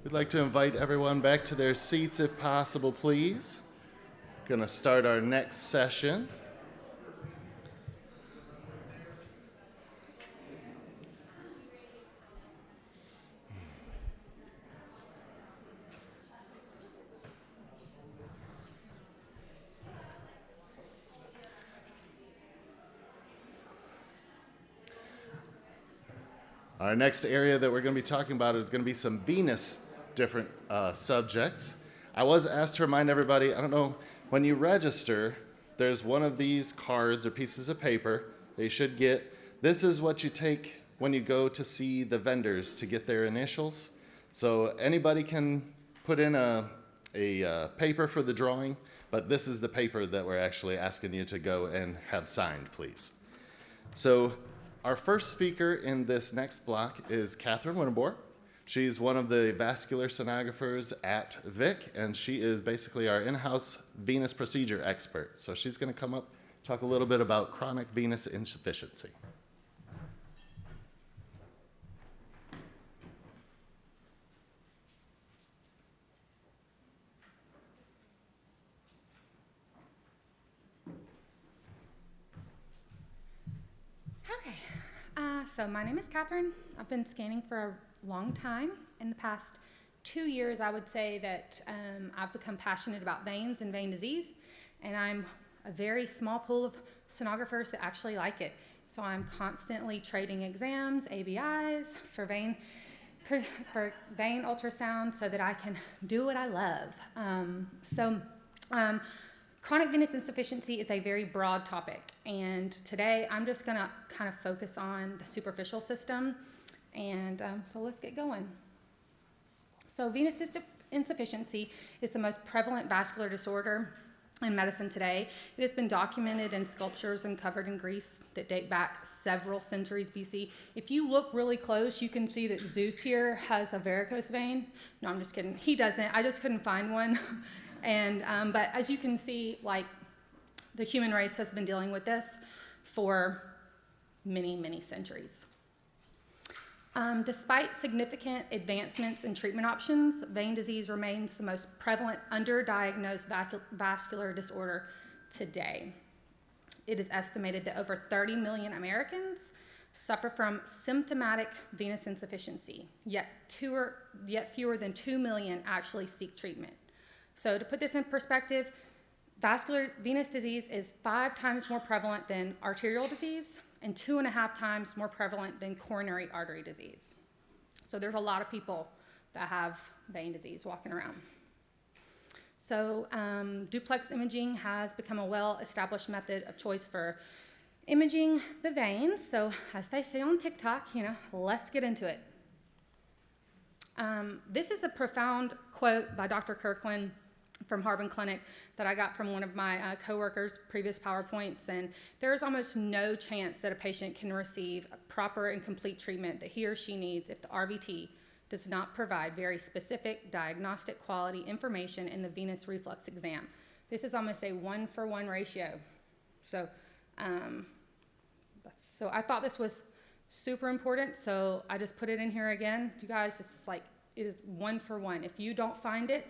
We'd like to invite everyone back to their seats if possible, please. Going to start our next session. Our next area that we're going to be talking about is going to be some venous different subjects. I was asked to remind everybody, I don't know, when you register, there's one of these cards or pieces of paper they should get. This is what you take when you go to see the vendors to get their initials. So anybody can put in a paper for the drawing, but this is the paper that we're actually asking you to go and have signed, please. So our first speaker in this next block is Catherine Winterbohr. She's one of the vascular sonographers at VIC, and she is basically our in-house venous procedure expert. So she's going to come up, talk a little bit about chronic venous insufficiency. So my name is Catherine. I've been scanning for a long time. In the past 2 years, I would say that I've become passionate about veins and vein disease, and I'm a very small pool of sonographers that actually like it. So I'm constantly trading exams, ABIs, for vein ultrasound so that I can do what I love. Chronic venous insufficiency is a very broad topic, and today I'm just going to kind of focus on the superficial system, and so let's get going. So venous insufficiency is the most prevalent vascular disorder in medicine today. It has been documented in sculptures uncovered in Greece that date back several centuries BC. If you look really close, you can see that Zeus here has a varicose vein. No, I'm just kidding. He doesn't. I just couldn't find one. But as you can see, like, the human race has been dealing with this for many, many centuries. Despite significant advancements in treatment options, vein disease remains the most prevalent underdiagnosed vascular disorder today. It is estimated that over 30 million Americans suffer from symptomatic venous insufficiency, yet fewer than 2 million actually seek treatment. So to put this in perspective, vascular venous disease is 5 times more prevalent than arterial disease and 2.5 times more prevalent than coronary artery disease. So there's a lot of people that have vein disease walking around. So duplex imaging has become a well-established method of choice for imaging the veins. So as they say on TikTok, let's get into it. This is a profound quote by Dr. Kirkland from Harbin Clinic that I got from one of my coworkers' previous PowerPoints, and there is almost no chance that a patient can receive proper and complete treatment that he or she needs if the RVT does not provide very specific diagnostic quality information in the venous reflux exam. This is almost a 1-for-1 ratio. So, so I thought this was super important, so I just put it in here again. You guys, it's like, it is 1-for-1. If you don't find it,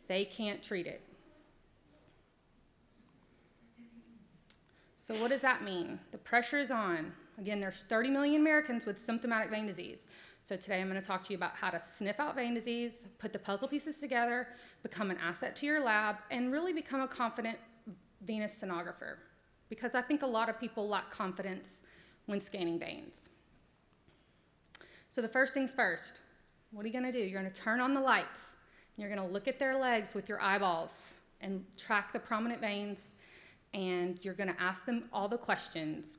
they can't treat it. So what does that mean? The pressure is on. Again, there's 30 million Americans with symptomatic vein disease. So today I'm going to talk to you about how to sniff out vein disease, put the puzzle pieces together, become an asset to your lab, and really become a confident venous sonographer. Because I think a lot of people lack confidence when scanning veins. So the first things first, what are you going to do? You're going to turn on the lights. You're going to look at their legs with your eyeballs and track the prominent veins, and you're going to ask them all the questions.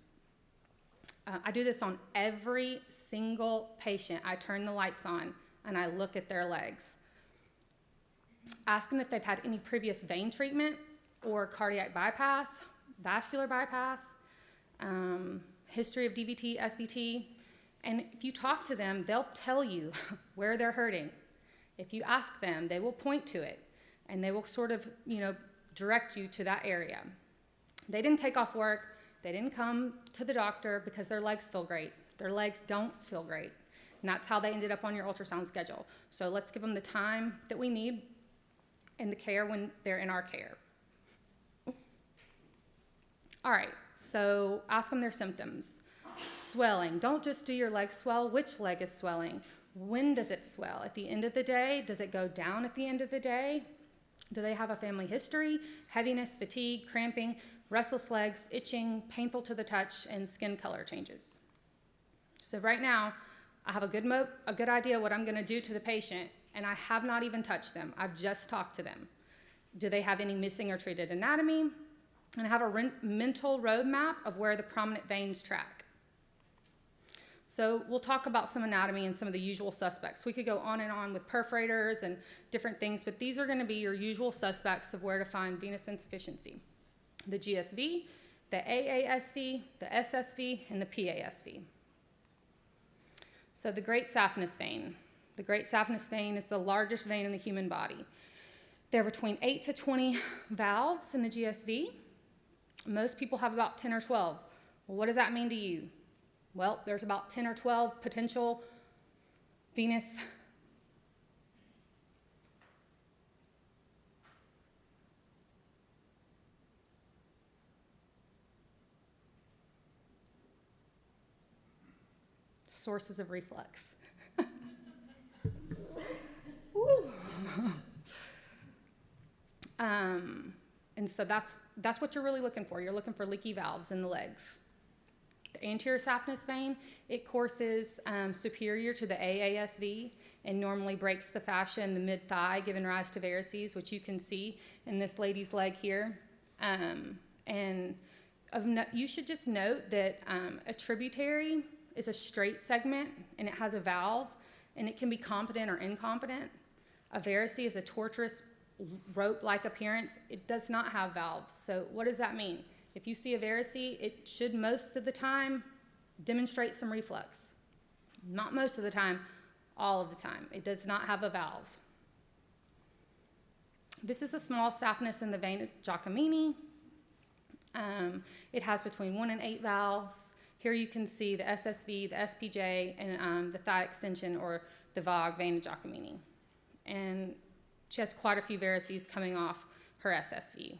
I do this on every single patient. I turn the lights on, and I look at their legs. Ask them if they've had any previous vein treatment or cardiac bypass, vascular bypass, history of DVT, SVT. And if you talk to them, they'll tell you where they're hurting. If you ask them, they will point to it, and they will sort of, direct you to that area. They didn't take off work. They didn't come to the doctor because their legs feel great. Their legs don't feel great. And that's how they ended up on your ultrasound schedule. So let's give them the time that we need and the care when they're in our care. All right, so ask them their symptoms. Swelling. Don't just do your leg swell. Which leg is swelling? When does it swell? At the end of the day? Does it go down at the end of the day? Do they have a family history? Heaviness, fatigue, cramping, restless legs, itching, painful to the touch, and skin color changes. So right now, I have a good idea what I'm going to do to the patient, and I have not even touched them. I've just talked to them. Do they have any missing or treated anatomy? And I have a mental roadmap of where the prominent veins track. So we'll talk about some anatomy and some of the usual suspects. We could go on and on with perforators and different things, but these are going to be your usual suspects of where to find venous insufficiency. The GSV, the AASV, the SSV, and the PASV. So the great saphenous vein. The great saphenous vein is the largest vein in the human body. There are between 8 to 20 valves in the GSV. Most people have about 10 or 12. Well, what does that mean to you? Well, there's about 10 or 12 potential venous sources of reflux. And so that's what you're really looking for. You're looking for leaky valves in the legs. The anterior saphenous vein, it courses superior to the AASV and normally breaks the fascia in the mid-thigh, giving rise to varices, which you can see in this lady's leg here. You should just note that a tributary is a straight segment, and it has a valve, and it can be competent or incompetent. A varice is a tortuous rope-like appearance. It does not have valves. So what does that mean? If you see a varice, it should most of the time demonstrate some reflux. Not most of the time, all of the time. It does not have a valve. This is a small saphenous in the vein Giacomini. It has between 1 and 8 valves. Here you can see the SSV, the SPJ, and the thigh extension or the VOG, vein of Giacomini. And she has quite a few varices coming off her SSV.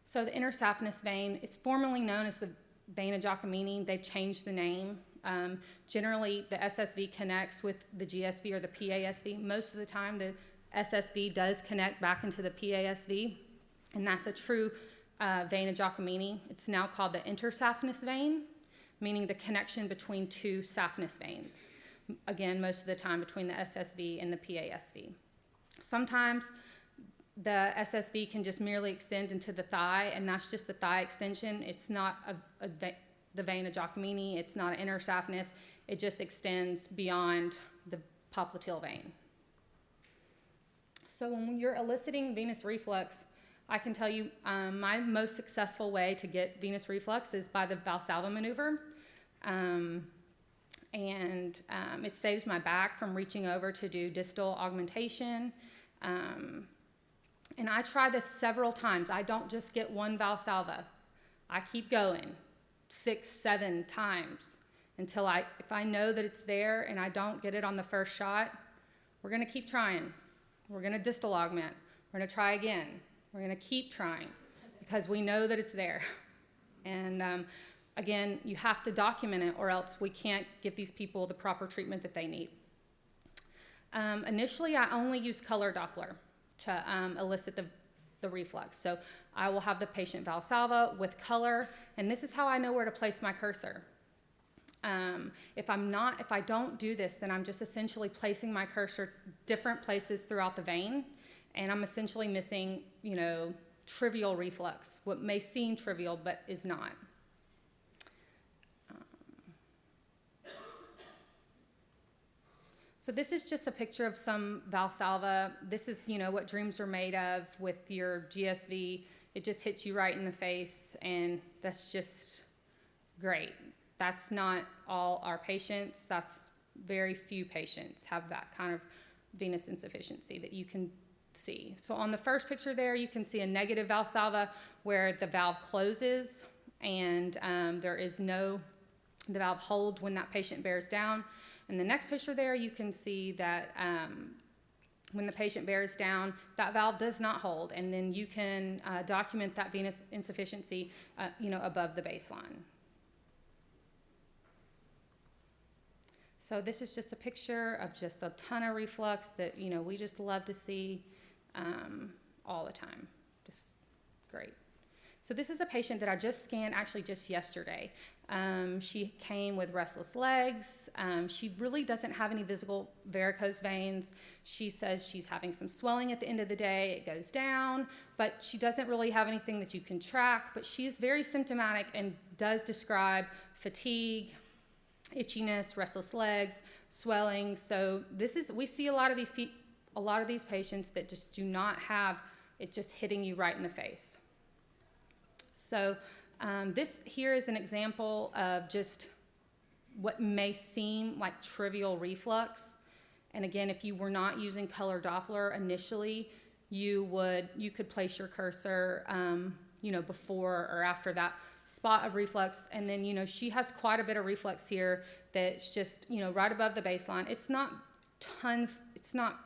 So the intersaphenous vein, it's formerly known as the vein of Giacomini. They've changed the name. Generally, the SSV connects with the GSV or the PASV. Most of the time, the SSV does connect back into the PASV, and that's a true vein of Giacomini. It's now called the intersaphenous vein, meaning the connection between two saphenous veins. Again, most of the time between the SSV and the PASV. Sometimes the SSV can just merely extend into the thigh, and that's just the thigh extension. It's not the vein of Giacomini. It's not an intersaphenous. It just extends beyond the popliteal vein. So when you're eliciting venous reflux, I can tell you my most successful way to get venous reflux is by the Valsalva maneuver. It saves my back from reaching over to do distal augmentation. And I try this several times. I don't just get one Valsalva. I keep going 6, 7 times until if I know that it's there and I don't get it on the first shot, we're gonna keep trying. We're gonna distal augment. We're gonna try again. We're gonna keep trying because we know that it's there. And again, you have to document it or else we can't give these people the proper treatment that they need. Initially, I only use color Doppler to elicit the reflux. So I will have the patient Valsalva with color, and this is how I know where to place my cursor. If I don't do this, then I'm just essentially placing my cursor different places throughout the vein, and I'm essentially missing, trivial reflux, what may seem trivial but is not. So this is just a picture of some Valsalva. This is, what dreams are made of with your GSV. It just hits you right in the face, and that's just great. That's not all our patients. That's very few patients have that kind of venous insufficiency that you can see. So on the first picture there, you can see a negative Valsalva where the valve closes and there is no The valve holds when that patient bears down. In the next picture there, you can see that when the patient bears down, that valve does not hold, and then you can document that venous insufficiency, above the baseline. So this is just a picture of just a ton of reflux that, we just love to see all the time. Just great. So this is a patient that I just scanned actually just yesterday. She came with restless legs. She really doesn't have any visible varicose veins. She says she's having some swelling at the end of the day. It goes down, but she doesn't really have anything that you can track, but she's very symptomatic and does describe fatigue, itchiness, restless legs, swelling. So we see a lot of these patients that just do not have it just hitting you right in the face. So this here is an example of just what may seem like trivial reflux. And again, if you were not using color Doppler initially, you could place your cursor, before or after that spot of reflux. And then, she has quite a bit of reflux here that's just, right above the baseline. It's not tons, it's not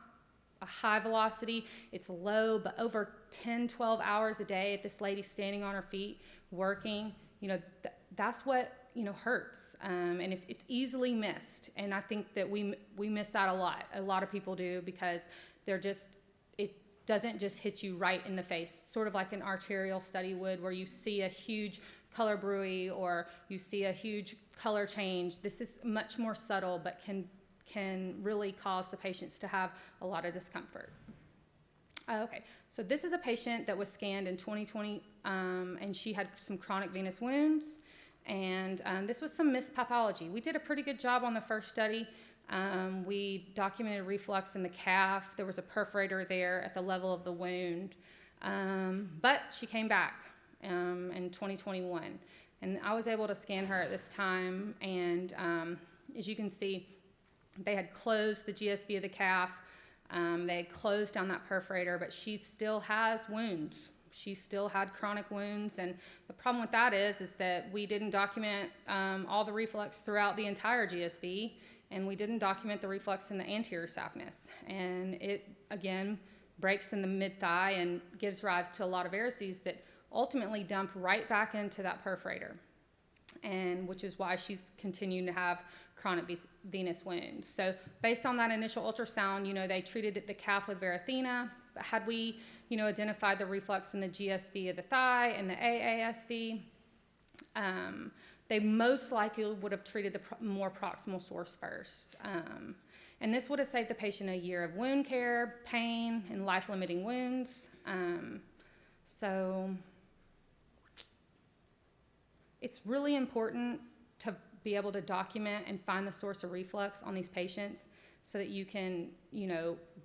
a high velocity, it's low, but over 10, 12 hours a day, if this lady's standing on her feet working, that's what, hurts. And if it's easily missed, and I think that we miss that a lot. A lot of people do, because it doesn't just hit you right in the face, sort of like an arterial study would, where you see a huge color bruit or you see a huge color change. This is much more subtle, but can really cause the patients to have a lot of discomfort. Okay, so this is a patient that was scanned in 2020, and she had some chronic venous wounds, and this was some missed pathology. We did a pretty good job on the first study. We documented reflux in the calf. There was a perforator there at the level of the wound, but she came back in 2021, and I was able to scan her at this time, and as you can see, they had closed the GSV of the calf. They had closed down that perforator, but she still has wounds. She still had chronic wounds, and the problem with that is that we didn't document all the reflux throughout the entire GSV, and we didn't document the reflux in the anterior saphenous. And it, again, breaks in the mid-thigh and gives rise to a lot of varices that ultimately dump right back into that perforator, and which is why she's continuing to have chronic venous wounds. So based on that initial ultrasound, they treated the calf with Varithena. Had we, identified the reflux in the GSV of the thigh and the AASV, they most likely would have treated the more proximal source first. And this would have saved the patient a year of wound care, pain, and life-limiting wounds. So it's really important to be able to document and find the source of reflux on these patients so that you can,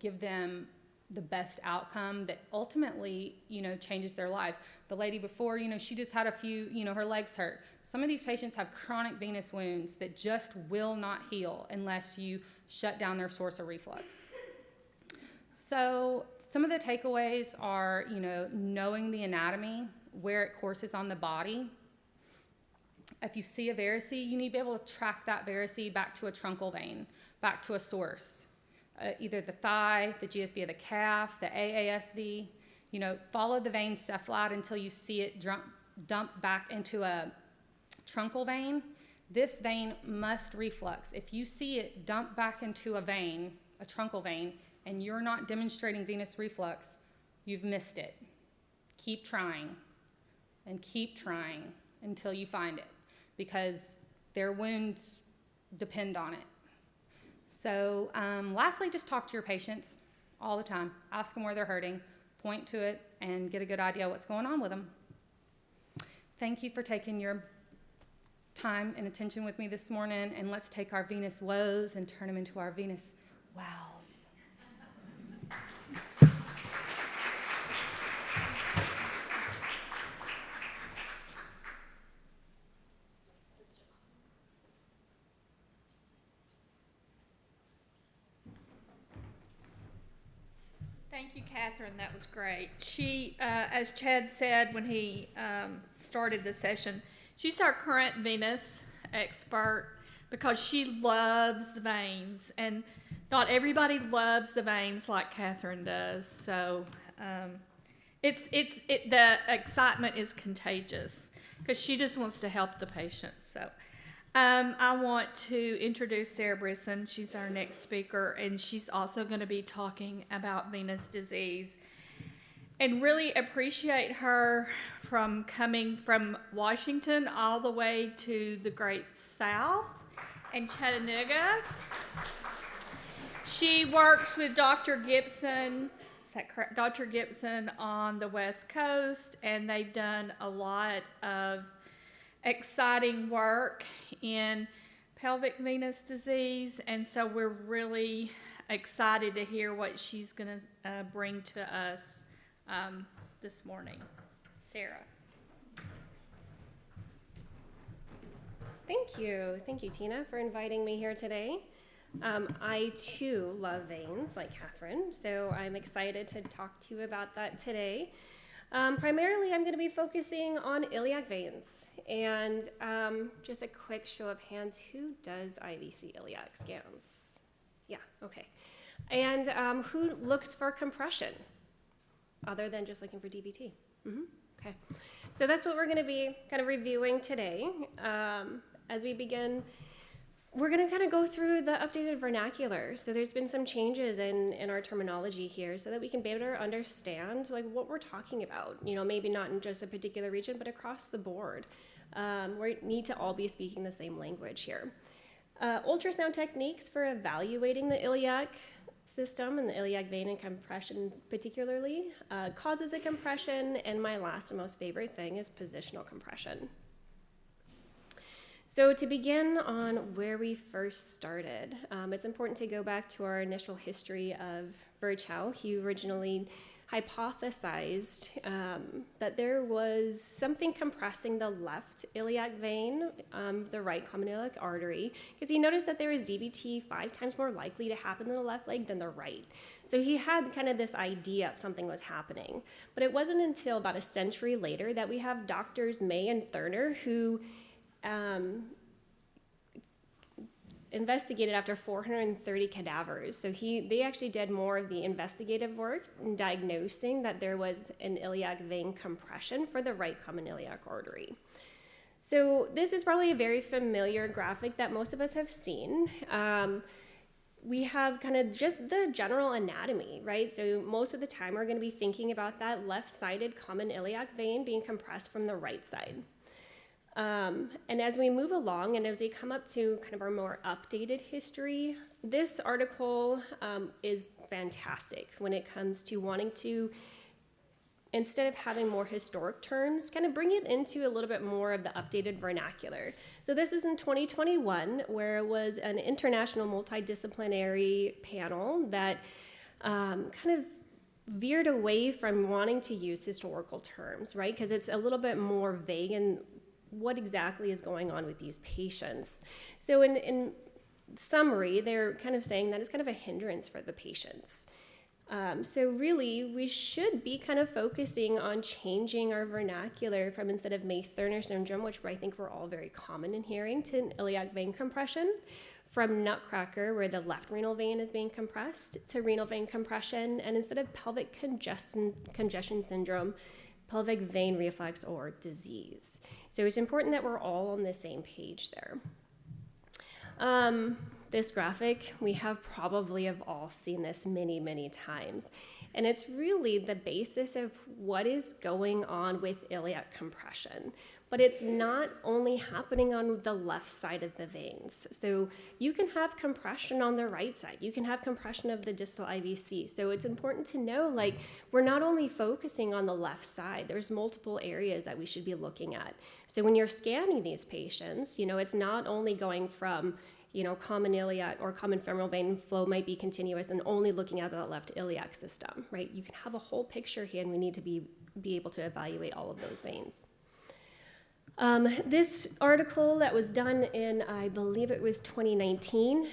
give them the best outcome that ultimately, changes their lives. The lady before, she just had a few, her legs hurt. Some of these patients have chronic venous wounds that just will not heal unless you shut down their source of reflux. So some of the takeaways are, knowing the anatomy, where it courses on the body. If you see a varice, you need to be able to track that varice back to a truncal vein, back to a source. Either the thigh, the GSV of the calf, the AASV. Follow the vein cephalad until you see it dump back into a truncal vein. This vein must reflux. If you see it dump back into a vein, a truncal vein, and you're not demonstrating venous reflux, you've missed it. Keep trying and keep trying until you find it, because their wounds depend on it. So lastly, just talk to your patients all the time. Ask them where they're hurting, point to it, and get a good idea what's going on with them. Thank you for taking your time and attention with me this morning, and let's take our venous woes and turn them into our venous wows. Thank you, Catherine. That was great. She, as Chad said when he started the session, she's our current venous expert because she loves the veins, and not everybody loves the veins like Catherine does. So the excitement is contagious because she just wants to help the patients. So I want to introduce Sarah Brisson. She's our next speaker, and she's also going to be talking about venous disease. And really appreciate her from coming from Washington all the way to the Great South and Chattanooga. She works with Dr. Gibson, is that correct? Dr. Gibson on the West Coast, and they've done a lot of exciting work in pelvic venous disease, and so we're really excited to hear what she's going to bring to us this morning. Sarah. Thank you, Tina, for inviting me here today. I too love veins like Catherine, so I'm excited to talk to you about that today. Primarily, I'm going to be focusing on iliac veins, and just a quick show of hands, who does IVC iliac scans? Yeah, okay. And who looks for compression, other than just looking for DVT? Okay, so that's what we're going to be kind of reviewing today. As we begin, we're going to kind of go through the updated vernacular. So there's been some changes in our terminology here so that we can better understand like what we're talking about. You know, maybe not in just a particular region, but across the board. We need to all be speaking the same language here. Ultrasound techniques for evaluating the iliac system and the iliac vein and compression particularly causes a compression, and my last and most favorite thing is positional compression. So to begin on where we first started, it's important to go back to our initial history of Virchow. He originally hypothesized that there was something compressing the left iliac vein, the right common iliac artery, because he noticed that there was DVT 5 times more likely to happen in the left leg than the right. So he had kind of this idea of something was happening. But it wasn't until about a century later that we have doctors May and Thurner who investigated after 430 cadavers. So they actually did more of the investigative work in diagnosing that there was an iliac vein compression for the right common iliac artery. So this is probably a very familiar graphic that most of us have seen. We have kind of just the general anatomy, right? So most of the time we're going to be thinking about that left-sided common iliac vein being compressed from the right side. And as we move along and as we come up to kind of our more updated history, this article is fantastic when it comes to wanting to, instead of having more historic terms, kind of bring it into a little bit more of the updated vernacular. So this is in 2021, where it was an international multidisciplinary panel that kind of veered away from wanting to use historical terms, right? Because it's a little bit more vague in what exactly is going on with these patients. So in summary, they're kind of saying that it's kind of a hindrance for the patients. So really, we should be kind of focusing on changing our vernacular from, instead of May-Thurner syndrome, which I think we're all very common in hearing, to an iliac vein compression, from nutcracker, where the left renal vein is being compressed, to renal vein compression, and instead of pelvic congestion syndrome, pelvic vein reflux or disease. So it's important that we're all on the same page there. This graphic, we have probably have all seen this many, many times. And it's really the basis of what is going on with iliac compression. But it's not only happening on the left side of the veins. So you can have compression on the right side. You can have compression of the distal IVC. So it's important to know, like, we're not only focusing on the left side. There's multiple areas that we should be looking at. So when you're scanning these patients, you know, it's not only going from, you know, common iliac or common femoral vein flow might be continuous and only looking at the left iliac system, right? You can have a whole picture here, and we need to be able to evaluate all of those veins. This article that was done in, I believe it was 2019,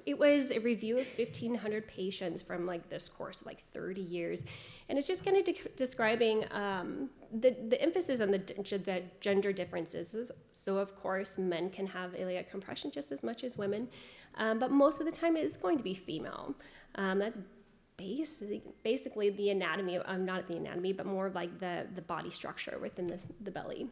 it was a review of 1,500 patients from like this course of like 30 years. And it's just kind of describing the emphasis on the gender differences. So of course, men can have iliac compression just as much as women, but most of the time it is going to be female. That's basically the anatomy, not the anatomy, but more of like the body structure within the belly.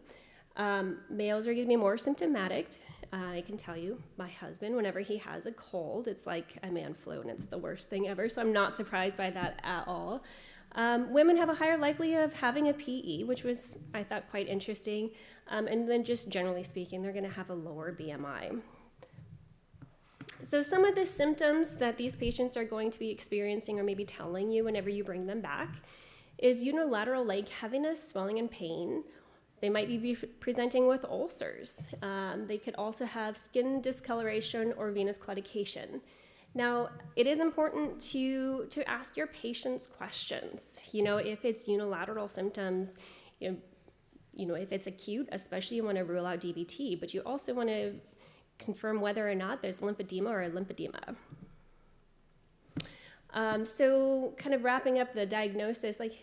Males are going to be more symptomatic. I can tell you, my husband, whenever he has a cold, it's like a man flu, and it's the worst thing ever, so I'm not surprised by that at all. Women have a higher likelihood of having a PE, which was, I thought, quite interesting. And then just generally speaking, they're going to have a lower BMI. So some of the symptoms that these patients are going to be experiencing or maybe telling you whenever you bring them back is unilateral leg heaviness, swelling, and pain. They might be presenting with ulcers. They could also have skin discoloration or venous claudication. Now, it is important to ask your patients questions. You know, if it's unilateral symptoms, you know, if it's acute, especially you want to rule out DVT, but you also want to confirm whether or not there's lymphedema or lymphedema. So kind of wrapping up the diagnosis, like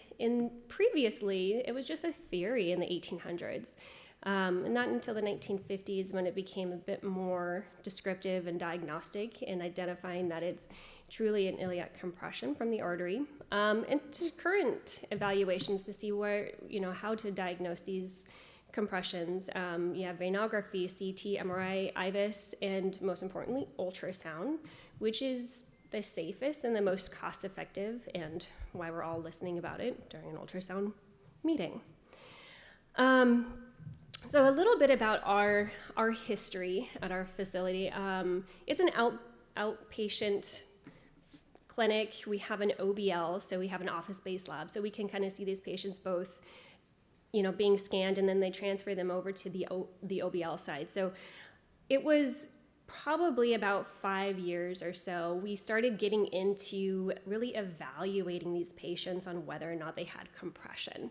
previously, it was just a theory in the 1800s. Not until the 1950s when it became a bit more descriptive and diagnostic in identifying that it's truly an iliac compression from the artery, and to current evaluations to see where, you know, how to diagnose these compressions. You have venography, CT, MRI, IVUS, and most importantly, ultrasound, which is the safest and the most cost-effective, and why we're all listening about it during an ultrasound meeting. So a little bit about our history at our facility. It's an outpatient clinic. We have an OBL, so we have an office-based lab, so we can kind of see these patients both, you know, being scanned, and then they transfer them over to the OBL side. So it was probably about 5 years or so, we started getting into really evaluating these patients on whether or not they had compression.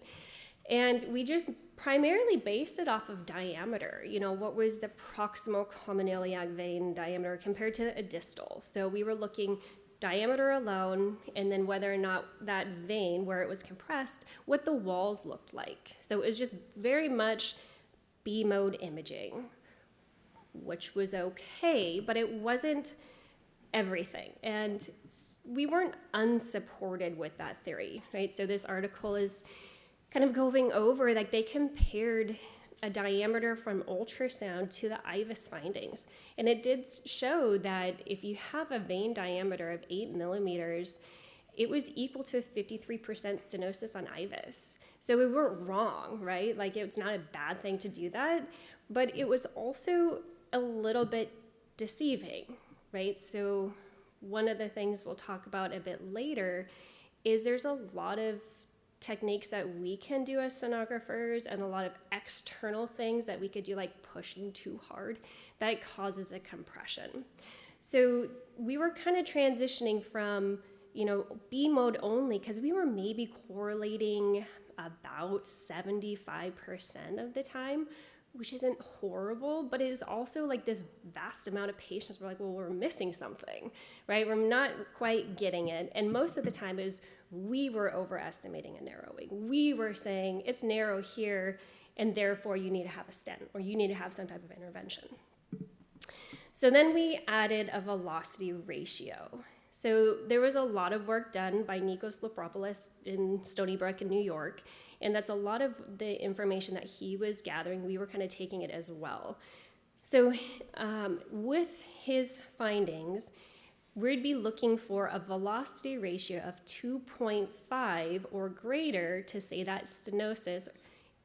And we just primarily based it off of diameter. You know, what was the proximal common iliac vein diameter compared to a distal? So we were looking diameter alone, and then whether or not that vein, where it was compressed, what the walls looked like. So it was just very much B-mode imaging, which was okay, but it wasn't everything. And we weren't unsupported with that theory, right? So this article is kind of going over, like, they compared a diameter from ultrasound to the IVUS findings. And it did show that if you have a vein diameter of 8 millimeters, it was equal to 53% stenosis on IVUS. So we weren't wrong, right? Like, it's not a bad thing to do that, but it was also a little bit deceiving, right? So one of the things we'll talk about a bit later is there's a lot of techniques that we can do as sonographers and a lot of external things that we could do, like pushing too hard, that causes a compression. So we were kind of transitioning from, you know, B mode only, because we were maybe correlating about 75% of the time, which isn't horrible, but it is also like this vast amount of patients. We're like, well, we're missing something, right? We're not quite getting it. And most of the time is we were overestimating a narrowing. We were saying it's narrow here, and therefore you need to have a stent, or you need to have some type of intervention. So then we added a velocity ratio. So there was a lot of work done by Nikos Lopropoulos in Stony Brook in New York, and that's a lot of the information that he was gathering. We were kind of taking it as well. So with his findings, we'd be looking for a velocity ratio of 2.5 or greater to say that stenosis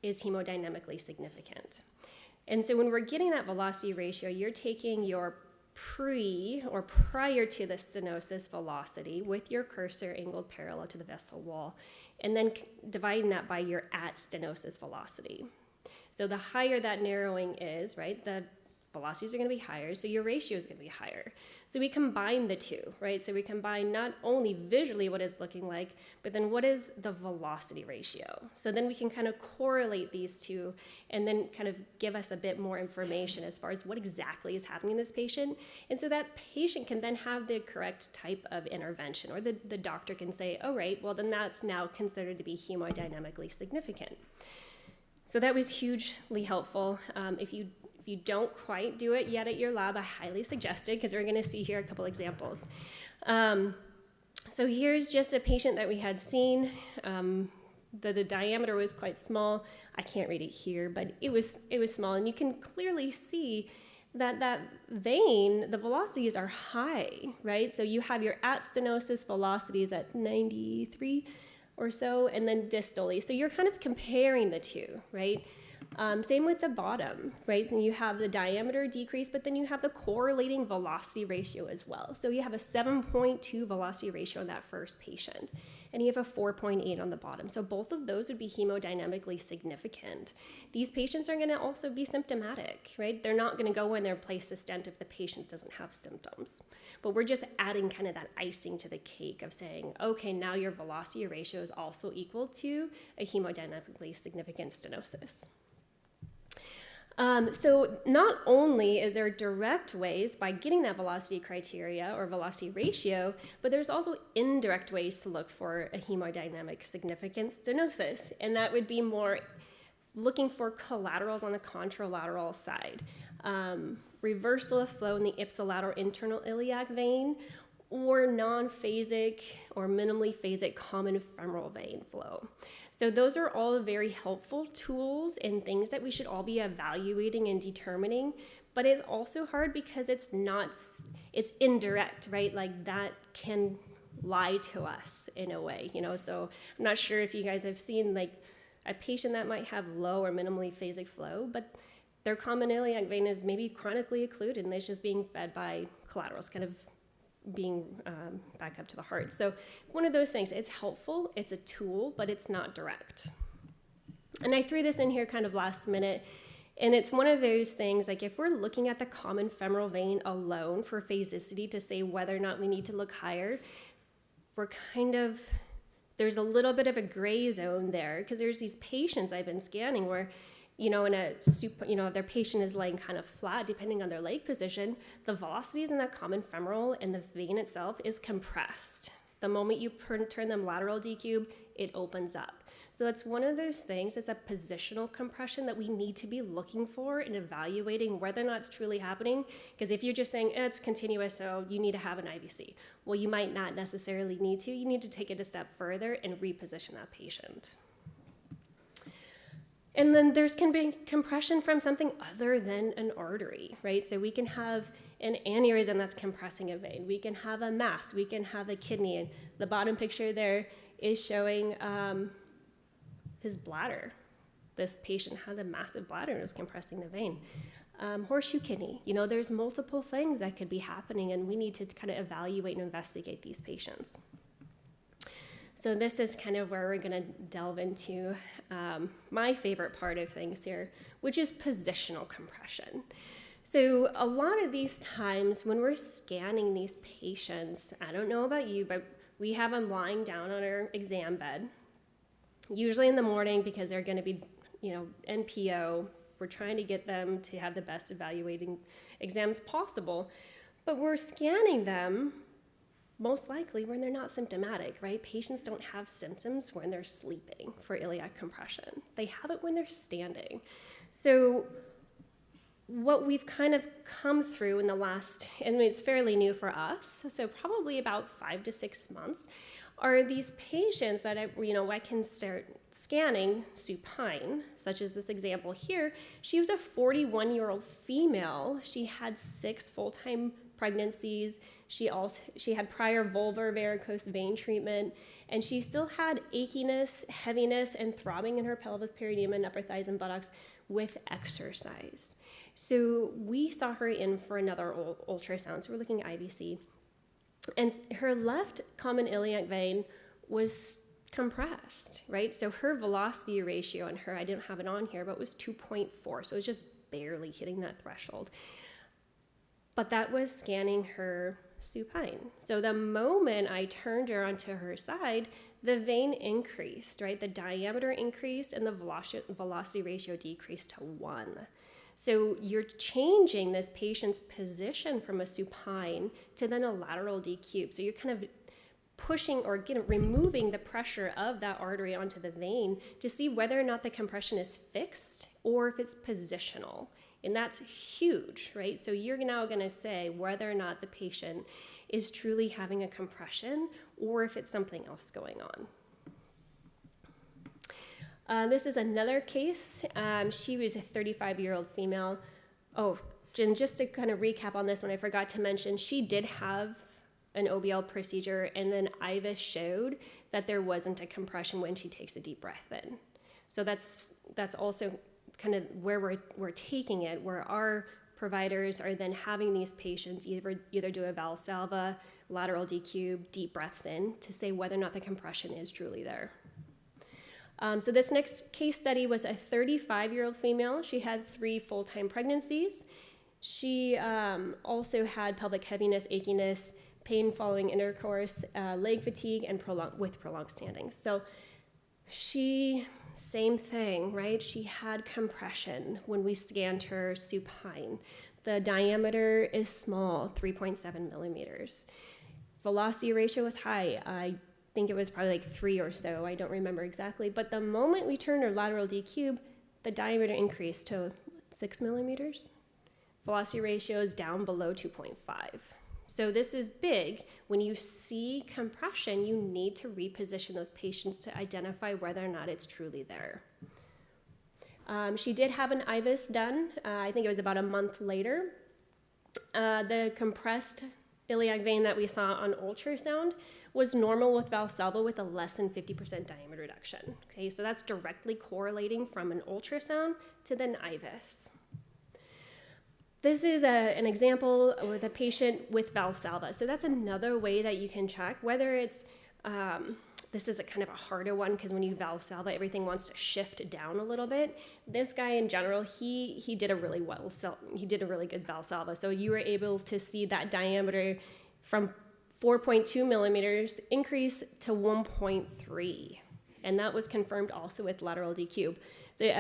is hemodynamically significant. And so when we're getting that velocity ratio, you're taking your prior to the stenosis velocity with your cursor angled parallel to the vessel wall, and then dividing that by your at stenosis velocity. So the higher that narrowing is, right, the velocities are going to be higher, so your ratio is going to be higher. So we combine the two, right? So we combine not only visually what it's looking like, but then what is the velocity ratio? So then we can kind of correlate these two and then kind of give us a bit more information as far as what exactly is happening in this patient. And so that patient can then have the correct type of intervention, or the doctor can say, oh, right, well, then that's now considered to be hemodynamically significant. So that was hugely helpful. If you don't quite do it yet at your lab, I highly suggest it, because we're going to see here a couple examples. So here's just a patient that we had seen. The diameter was quite small. I can't read it here, but it was small, and you can clearly see that vein, the velocities are high, right? So you have your at stenosis velocities at 93 or so, and then distally. So you're kind of comparing the two, right? Same with the bottom, right? And you have the diameter decrease, but then you have the correlating velocity ratio as well. So you have a 7.2 velocity ratio in that first patient, and you have a 4.8 on the bottom. So both of those would be hemodynamically significant. These patients are going to also be symptomatic, right? They're not going to go in there and place a stent if the patient doesn't have symptoms. But we're just adding kind of that icing to the cake of saying, okay, now your velocity ratio is also equal to a hemodynamically significant stenosis. So not only is there direct ways by getting that velocity criteria or velocity ratio, but there's also indirect ways to look for a hemodynamic significant stenosis, and that would be more looking for collaterals on the contralateral side, reversal of flow in the ipsilateral internal iliac vein, or non-phasic or minimally phasic common femoral vein flow. So those are all very helpful tools and things that we should all be evaluating and determining, but it's also hard because it's indirect, right? Like that can lie to us in a way, so I'm not sure if you guys have seen like a patient that might have low or minimally phasic flow, but their common iliac vein is maybe chronically occluded and it's just being fed by collaterals, kind of being back up to the heart. So one of those things, it's helpful, it's a tool, but it's not direct. And I threw this in here kind of last minute, and it's one of those things, like if we're looking at the common femoral vein alone for phasicity to say whether or not we need to look higher, there's a little bit of a gray zone there, because there's these patients I've been scanning where their patient is laying kind of flat depending on their leg position, the velocities in that common femoral and the vein itself is compressed. The moment you turn them lateral decube, it opens up. So that's one of those things, it's a positional compression that we need to be looking for and evaluating whether or not it's truly happening. Because if you're just saying, it's continuous, so you need to have an IVC. Well, you might not necessarily need to. You need to take it a step further and reposition that patient. And then there's can be compression from something other than an artery, right? So we can have an aneurysm that's compressing a vein. We can have a mass. We can have a kidney. And the bottom picture there is showing his bladder. This patient had a massive bladder and was compressing the vein. Horseshoe kidney. There's multiple things that could be happening, and we need to kind of evaluate and investigate these patients. So this is kind of where we're going to delve into my favorite part of things here, which is positional compression. So a lot of these times when we're scanning these patients, I don't know about you, but we have them lying down on our exam bed, usually in the morning because they're going to be, NPO. We're trying to get them to have the best evaluating exams possible, but we're scanning them most likely when they're not symptomatic, right? Patients don't have symptoms when they're sleeping for iliac compression. They have it when they're standing. So what we've kind of come through in the last, and it's fairly new for us, so probably about 5 to 6 months, are these patients that I can start scanning supine, such as this example here. She was a 41-year-old female. She had 6 full-time pregnancies. She had prior vulvar varicose vein treatment, and she still had achiness, heaviness, and throbbing in her pelvis, perineum, and upper thighs and buttocks with exercise. So we saw her in for another ultrasound. So we're looking at IVC. And her left common iliac vein was compressed, right? So her velocity ratio on her, I didn't have it on here, but was 2.4. So it was just barely hitting that threshold. But that was scanning her supine. So the moment I turned her onto her side, the vein increased, right? The diameter increased and the velocity ratio decreased to 1. So you're changing this patient's position from a supine to then a lateral decube. So you're kind of pushing or removing the pressure of that artery onto the vein to see whether or not the compression is fixed or if it's positional. And that's huge, right? So you're now going to say whether or not the patient is truly having a compression or if it's something else going on. This is another case. She was a 35-year-old female. Oh, and just to kind of recap on this one, I forgot to mention, she did have an OBL procedure, and then IVIS showed that there wasn't a compression when she takes a deep breath in. So that's also kind of where we're taking it, where our providers are then having these patients either do a Valsalva, lateral decube, deep breaths in to say whether or not the compression is truly there. So this next case study was a 35-year-old female. She had 3 full-time pregnancies. She also had pelvic heaviness, achiness, pain following intercourse, leg fatigue, and prolonged standing. So she, same thing, right? She had compression when we scanned her supine. The diameter is small, 3.7 millimeters. Velocity ratio was high. I think it was probably like 3 or so. I don't remember exactly. But the moment we turned her lateral decube, the diameter increased to 6 millimeters. Velocity ratio is down below 2.5. So this is big. When you see compression, you need to reposition those patients to identify whether or not it's truly there. She did have an IVIS done. I think it was about a month later. The compressed iliac vein that we saw on ultrasound was normal with Valsalva with a less than 50% diameter reduction. Okay, so that's directly correlating from an ultrasound to then IVIS. This is an example with a patient with Valsalva. So that's another way that you can check whether it's, this is a kind of a harder one because when you Valsalva, everything wants to shift down a little bit. This guy in general, he did a really good Valsalva. So you were able to see that diameter from 4.2 millimeters increase to 1.3. And that was confirmed also with lateral decube. So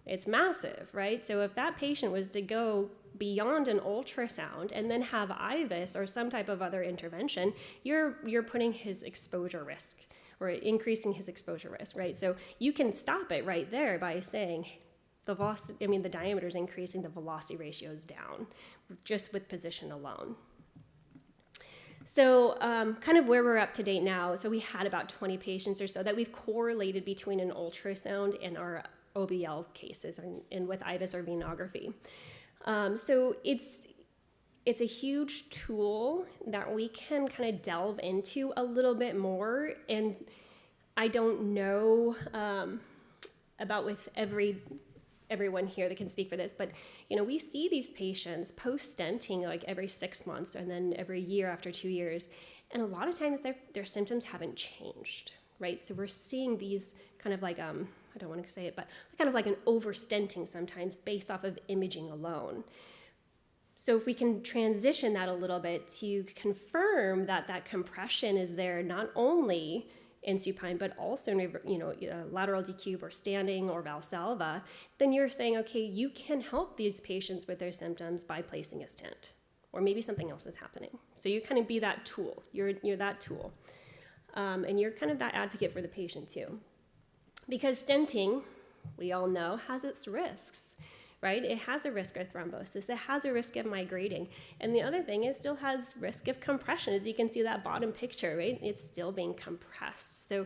it's massive, right? So if that patient was to go beyond an ultrasound and then have IVIS or some type of other intervention, you're putting his exposure risk or increasing his exposure risk, right? So you can stop it right there by saying the diameter is increasing, the velocity ratio is down, just with position alone. So kind of where we're up to date now, so we had about 20 patients or so that we've correlated between an ultrasound and our OBL cases and with IVIS or venography. So it's a huge tool that we can kind of delve into a little bit more, and I don't know about with everyone here that can speak for this, but we see these patients post-stenting like every 6 months and then every year after 2 years, and a lot of times their symptoms haven't changed, right? So we're seeing these kind of like I don't want to say it, but kind of like an overstenting sometimes based off of imaging alone. So if we can transition that a little bit to confirm that that compression is there not only in supine, but also in lateral decube or standing or Valsalva, then you're saying, okay, you can help these patients with their symptoms by placing a stent, or maybe something else is happening. So you kind of be that tool. You're that tool, and you're kind of that advocate for the patient too. Because stenting, we all know, has its risks, right? It has a risk of thrombosis. It has a risk of migrating. And the other thing, it still has risk of compression. As you can see that bottom picture, right? It's still being compressed. So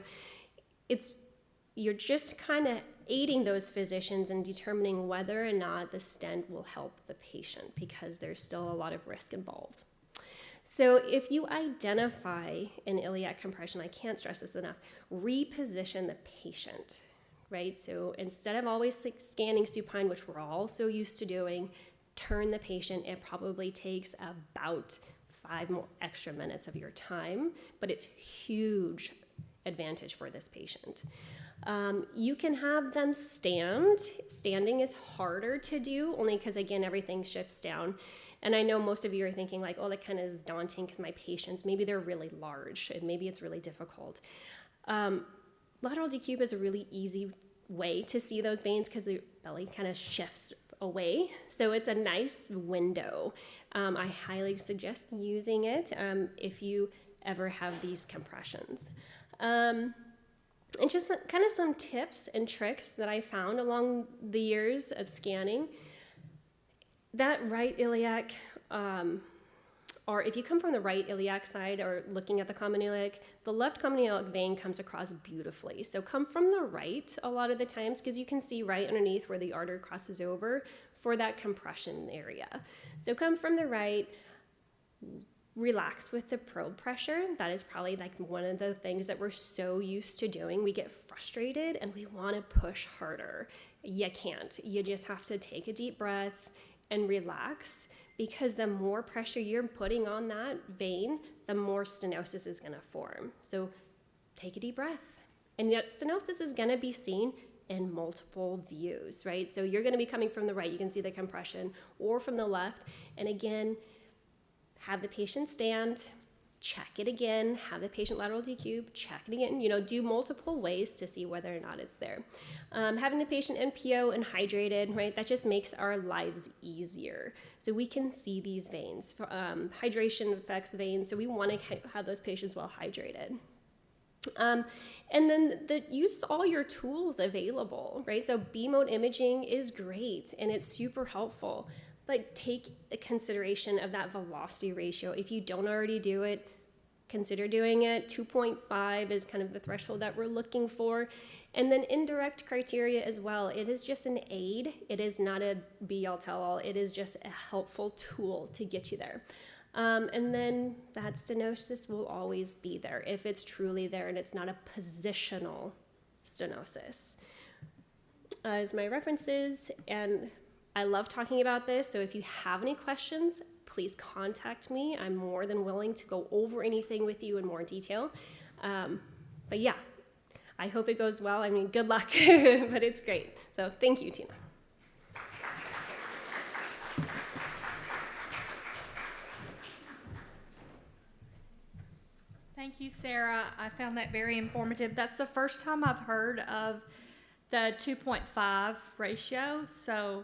you're just kind of aiding those physicians in determining whether or not the stent will help the patient because there's still a lot of risk involved. So if you identify an iliac compression, I can't stress this enough, reposition the patient, right? So instead of always scanning supine, which we're all so used to doing, turn the patient. It probably takes about 5 more extra minutes of your time, but it's huge advantage for this patient. You can have them stand. Standing is harder to do, only because, again, everything shifts down. And I know most of you are thinking like, oh, that kind of is daunting because my patients, maybe they're really large and maybe it's really difficult. Lateral decube is a really easy way to see those veins because the belly kind of shifts away. So it's a nice window. I highly suggest using it if you ever have these compressions. And just kind of some tips and tricks that I found along the years of scanning. That right iliac, or if you come from the right iliac side or looking at the common iliac, the left common iliac vein comes across beautifully. So come from the right a lot of the times because you can see right underneath where the artery crosses over for that compression area. So come from the right, relax with the probe pressure. That is probably like one of the things that we're so used to doing. We get frustrated and we want to push harder. You can't. You just have to take a deep breath and relax, because the more pressure you're putting on that vein, the more stenosis is going to form. So take a deep breath. And yet stenosis is going to be seen in multiple views, right? So you're going to be coming from the right, you can see the compression, or from the left. And again, have the patient stand, check it again, have the patient lateral decube, check it again, do multiple ways to see whether or not it's there. Having the patient NPO and hydrated, right, that just makes our lives easier. So we can see these veins. Hydration affects the veins, so we want to have those patients well hydrated. And then use all your tools available, right? So B-mode imaging is great and it's super helpful, but take a consideration of that velocity ratio. If you don't already do it, consider doing it. 2.5 is kind of the threshold that we're looking for. And then indirect criteria as well. It is just an aid. It is not a be-all tell-all. It is just a helpful tool to get you there. And then that stenosis will always be there if it's truly there and it's not a positional stenosis. As my references, and I love talking about this, so if you have any questions, please contact me. I'm more than willing to go over anything with you in more detail. But yeah, I hope it goes well. I mean, good luck, but it's great. So thank you, Tina. Thank you, Sarah. I found that very informative. That's the first time I've heard of the 2.5 ratio, so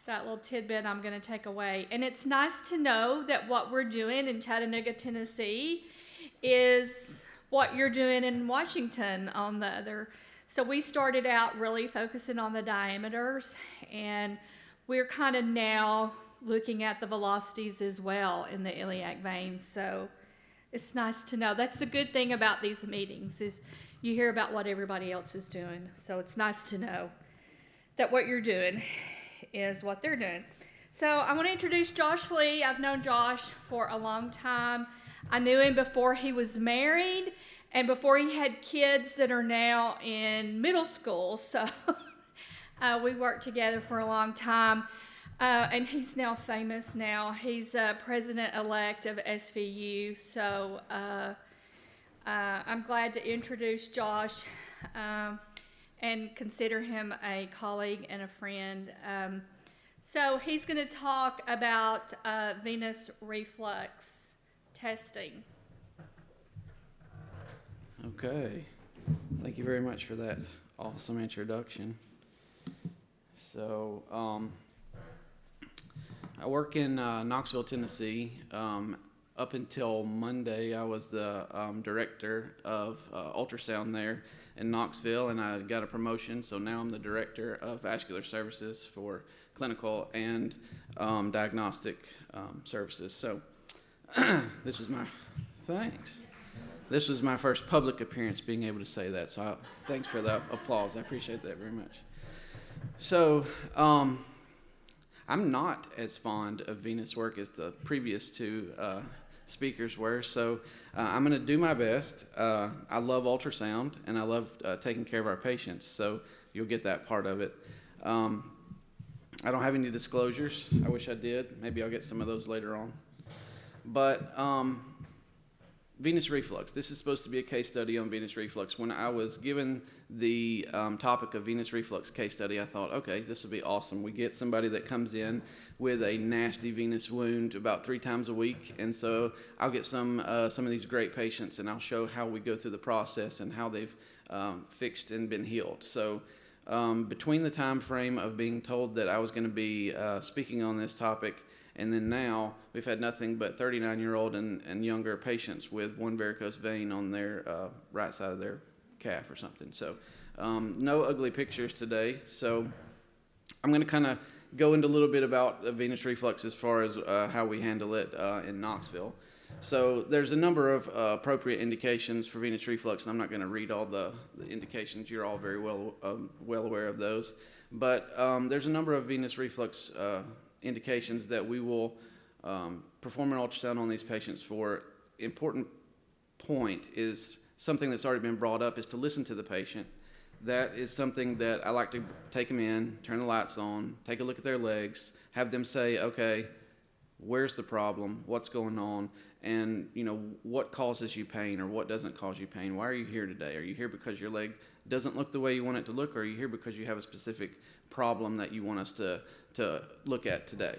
that little tidbit I'm going to take away. And it's nice to know that what we're doing in Chattanooga, Tennessee is what you're doing in Washington on the other. So we started out really focusing on the diameters, and we're kind of now looking at the velocities as well in the iliac veins. So it's nice to know. That's the good thing about these meetings is you hear about what everybody else is doing. So it's nice to know that what you're doing is what they're doing. So I want to introduce Josh Lee. I've known Josh for a long time. I knew him before he was married and before he had kids that are now in middle school. So we worked together for a long time. And he's now famous now. He's president-elect of SVU. So I'm glad to introduce Josh and consider him a colleague and a friend. So he's going to talk about venous reflux testing. Okay. Thank you very much for that awesome introduction. So, I work in Knoxville, Tennessee. Up until Monday, I was the director of ultrasound there in Knoxville, and I got a promotion, so now I'm the director of vascular services for clinical and diagnostic services. So this was my first public appearance being able to say that, so thanks for the applause. I appreciate that very much. So, I'm not as fond of venous work as the previous two speakers were, so I'm going to do my best. I love ultrasound, and I love taking care of our patients, so you'll get that part of it. I don't have any disclosures. I wish I did. Maybe I'll get some of those later on. But venous reflux. This is supposed to be a case study on venous reflux. When I was given the topic of venous reflux case study, I thought, okay, this will be awesome. We get somebody that comes in with a nasty venous wound about 3 times a week, and so I'll get some of these great patients, and I'll show how we go through the process and how they've fixed and been healed. So between the time frame of being told that I was going to be speaking on this topic and then now, we've had nothing but 39-year-old and younger patients with one varicose vein on their right side of their calf or something. So no ugly pictures today. So I'm going to kind of go into a little bit about venous reflux as far as how we handle it in Knoxville. So there's a number of appropriate indications for venous reflux, and I'm not going to read all the indications. You're all very well aware of those. But there's a number of venous reflux indications that we will perform an ultrasound on these patients for. Important point is something that's already been brought up, is to listen to the patient. That is something that I like to take them in, turn the lights on, take a look at their legs, have them say, okay, where's the problem, what's going on, and what causes you pain or what doesn't cause you pain. Why are you here today? Are you here because your leg doesn't look the way you want it to look, or are you here because you have a specific problem that you want us to look at today?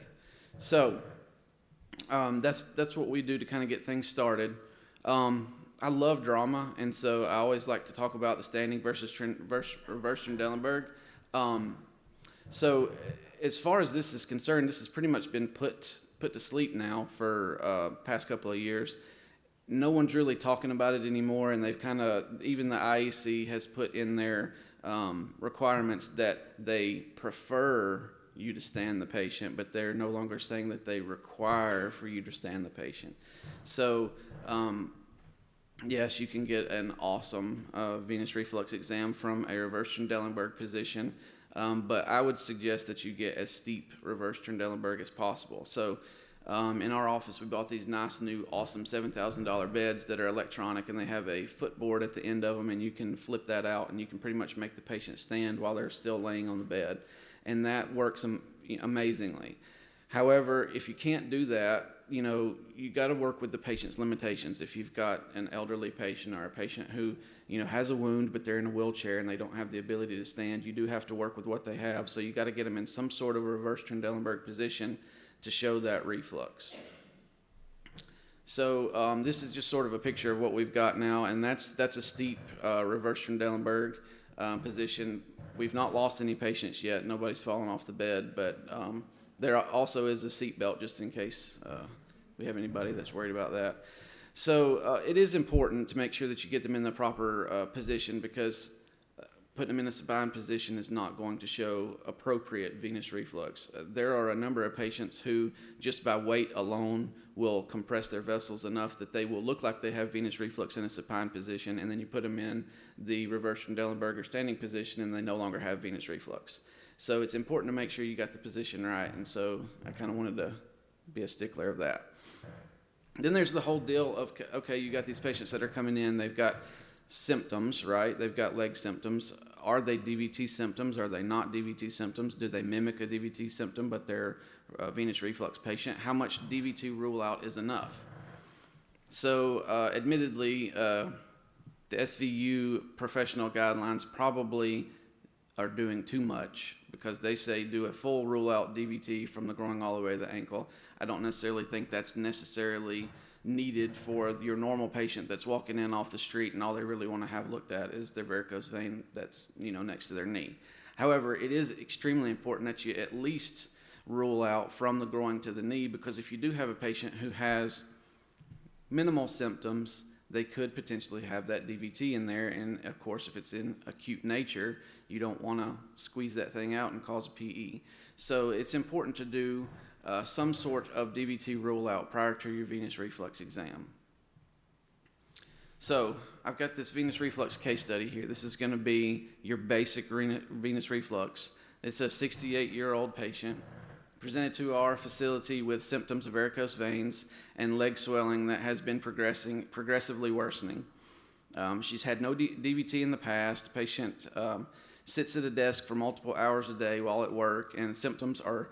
So that's what we do to kind of get things started. I love drama, and so I always like to talk about the standing versus reverse Trendelenburg. So as far as this is concerned, this has pretty much been put to sleep now for past couple of years. No one's really talking about it anymore, and they've kind of, even the IEC has put in their requirements that they prefer you to stand the patient, but they're no longer saying that they require for you to stand the patient. So yes, you can get an awesome venous reflux exam from a reverse Trendelenburg position, but I would suggest that you get as steep reverse Trendelenburg as possible. So in our office, we bought these nice new awesome $7,000 beds that are electronic, and they have a footboard at the end of them, and you can flip that out, and you can pretty much make the patient stand while they're still laying on the bed, and that works amazingly. However, if you can't do that, you got to work with the patient's limitations. If you've got an elderly patient or a patient who has a wound but they're in a wheelchair and they don't have the ability to stand, you do have to work with what they have. So you got to get them in some sort of a reverse Trendelenburg position to show that reflux. So this is just sort of a picture of what we've got now, and that's a steep reverse Trendelenburg position. We've not lost any patients yet. Nobody's fallen off the bed, but there also is a seat belt just in case we have anybody that's worried about that. So it is important to make sure that you get them in the proper position, because putting them in a supine position is not going to show appropriate venous reflux. There are a number of patients who, just by weight alone, will compress their vessels enough that they will look like they have venous reflux in a supine position, and then you put them in the reverse Trendelenburg or standing position, and they no longer have venous reflux. So it's important to make sure you got the position right, and so I kind of wanted to be a stickler of that. Then there's the whole deal of, okay, you got these patients that are coming in, they've got symptoms, right? They've got leg symptoms. Are they DVT symptoms? Are they not DVT symptoms? Do they mimic a DVT symptom, but they're a venous reflux patient? How much DVT rule out is enough? So admittedly, the SVU professional guidelines probably are doing too much, because they say do a full rule out DVT from the groin all the way to the ankle. I don't necessarily think that's necessarily needed for your normal patient that's walking in off the street and all they really want to have looked at is their varicose vein that's next to their knee. However, it is extremely important that you at least rule out from the groin to the knee, because if you do have a patient who has minimal symptoms, they could potentially have that DVT in there, and of course if it's in acute nature, you don't want to squeeze that thing out and cause a PE. So it's important to do some sort of DVT rule out prior to your venous reflux exam. So I've got this venous reflux case study here. This is going to be your basic venous reflux. It's a 68-year-old patient presented to our facility with symptoms of varicose veins and leg swelling that has been progressively worsening. She's had no DVT in the past. The patient sits at a desk for multiple hours a day while at work, and symptoms are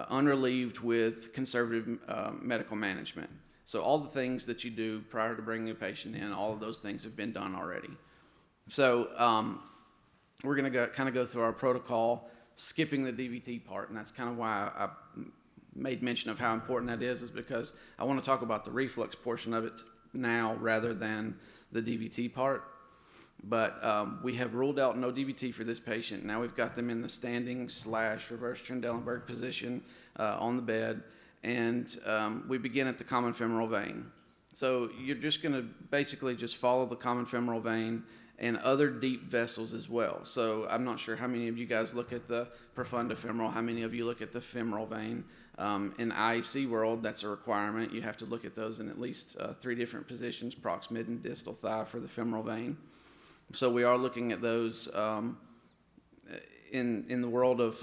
unrelieved with conservative medical management. So all the things that you do prior to bringing a patient in, all of those things have been done already. So we're going to kind of go through our protocol, skipping the DVT part, and that's kind of why I made mention of how important that is because I want to talk about the reflux portion of it now rather than the DVT part. But we have ruled out no DVT for this patient. Now we've got them in the standing / reverse Trendelenburg position on the bed, and we begin at the common femoral vein. So you're just going to basically just follow the common femoral vein and other deep vessels as well. So I'm not sure how many of you guys look at the profunda femoral, how many of you look at the femoral vein. In IEC world, that's a requirement. You have to look at those in at least 3 different positions, prox, mid, and distal thigh for the femoral vein. So we are looking at those in the world of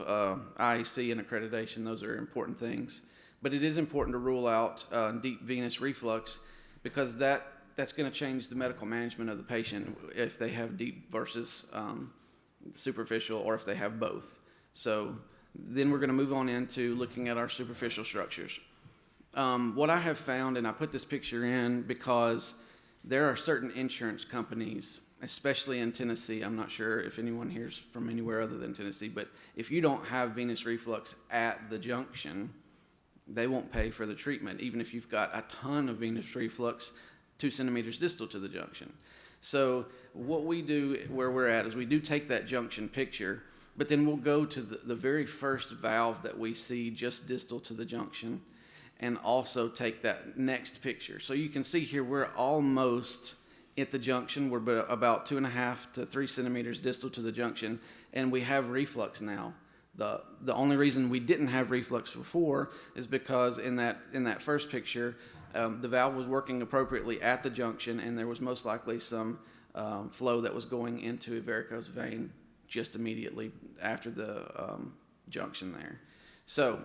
IEC and accreditation. Those are important things. But it is important to rule out deep venous reflux because that's going to change the medical management of the patient if they have deep versus superficial or if they have both. So then we're going to move on into looking at our superficial structures. What I have found, and I put this picture in because there are certain insurance companies, especially in Tennessee. I'm not sure if anyone here's from anywhere other than Tennessee, but if you don't have venous reflux at the junction, they won't pay for the treatment, even if you've got a ton of venous reflux 2 centimeters distal to the junction. So what we do where we're at is we do take that junction picture, but then we'll go to the very first valve that we see just distal to the junction and also take that next picture. So you can see here we're almost at the junction. We're about 2.5 to 3 centimeters distal to the junction, and we have reflux now. The only reason we didn't have reflux before is because in that first picture, the valve was working appropriately at the junction, and there was most likely some flow that was going into a varicose vein just immediately after the junction there. So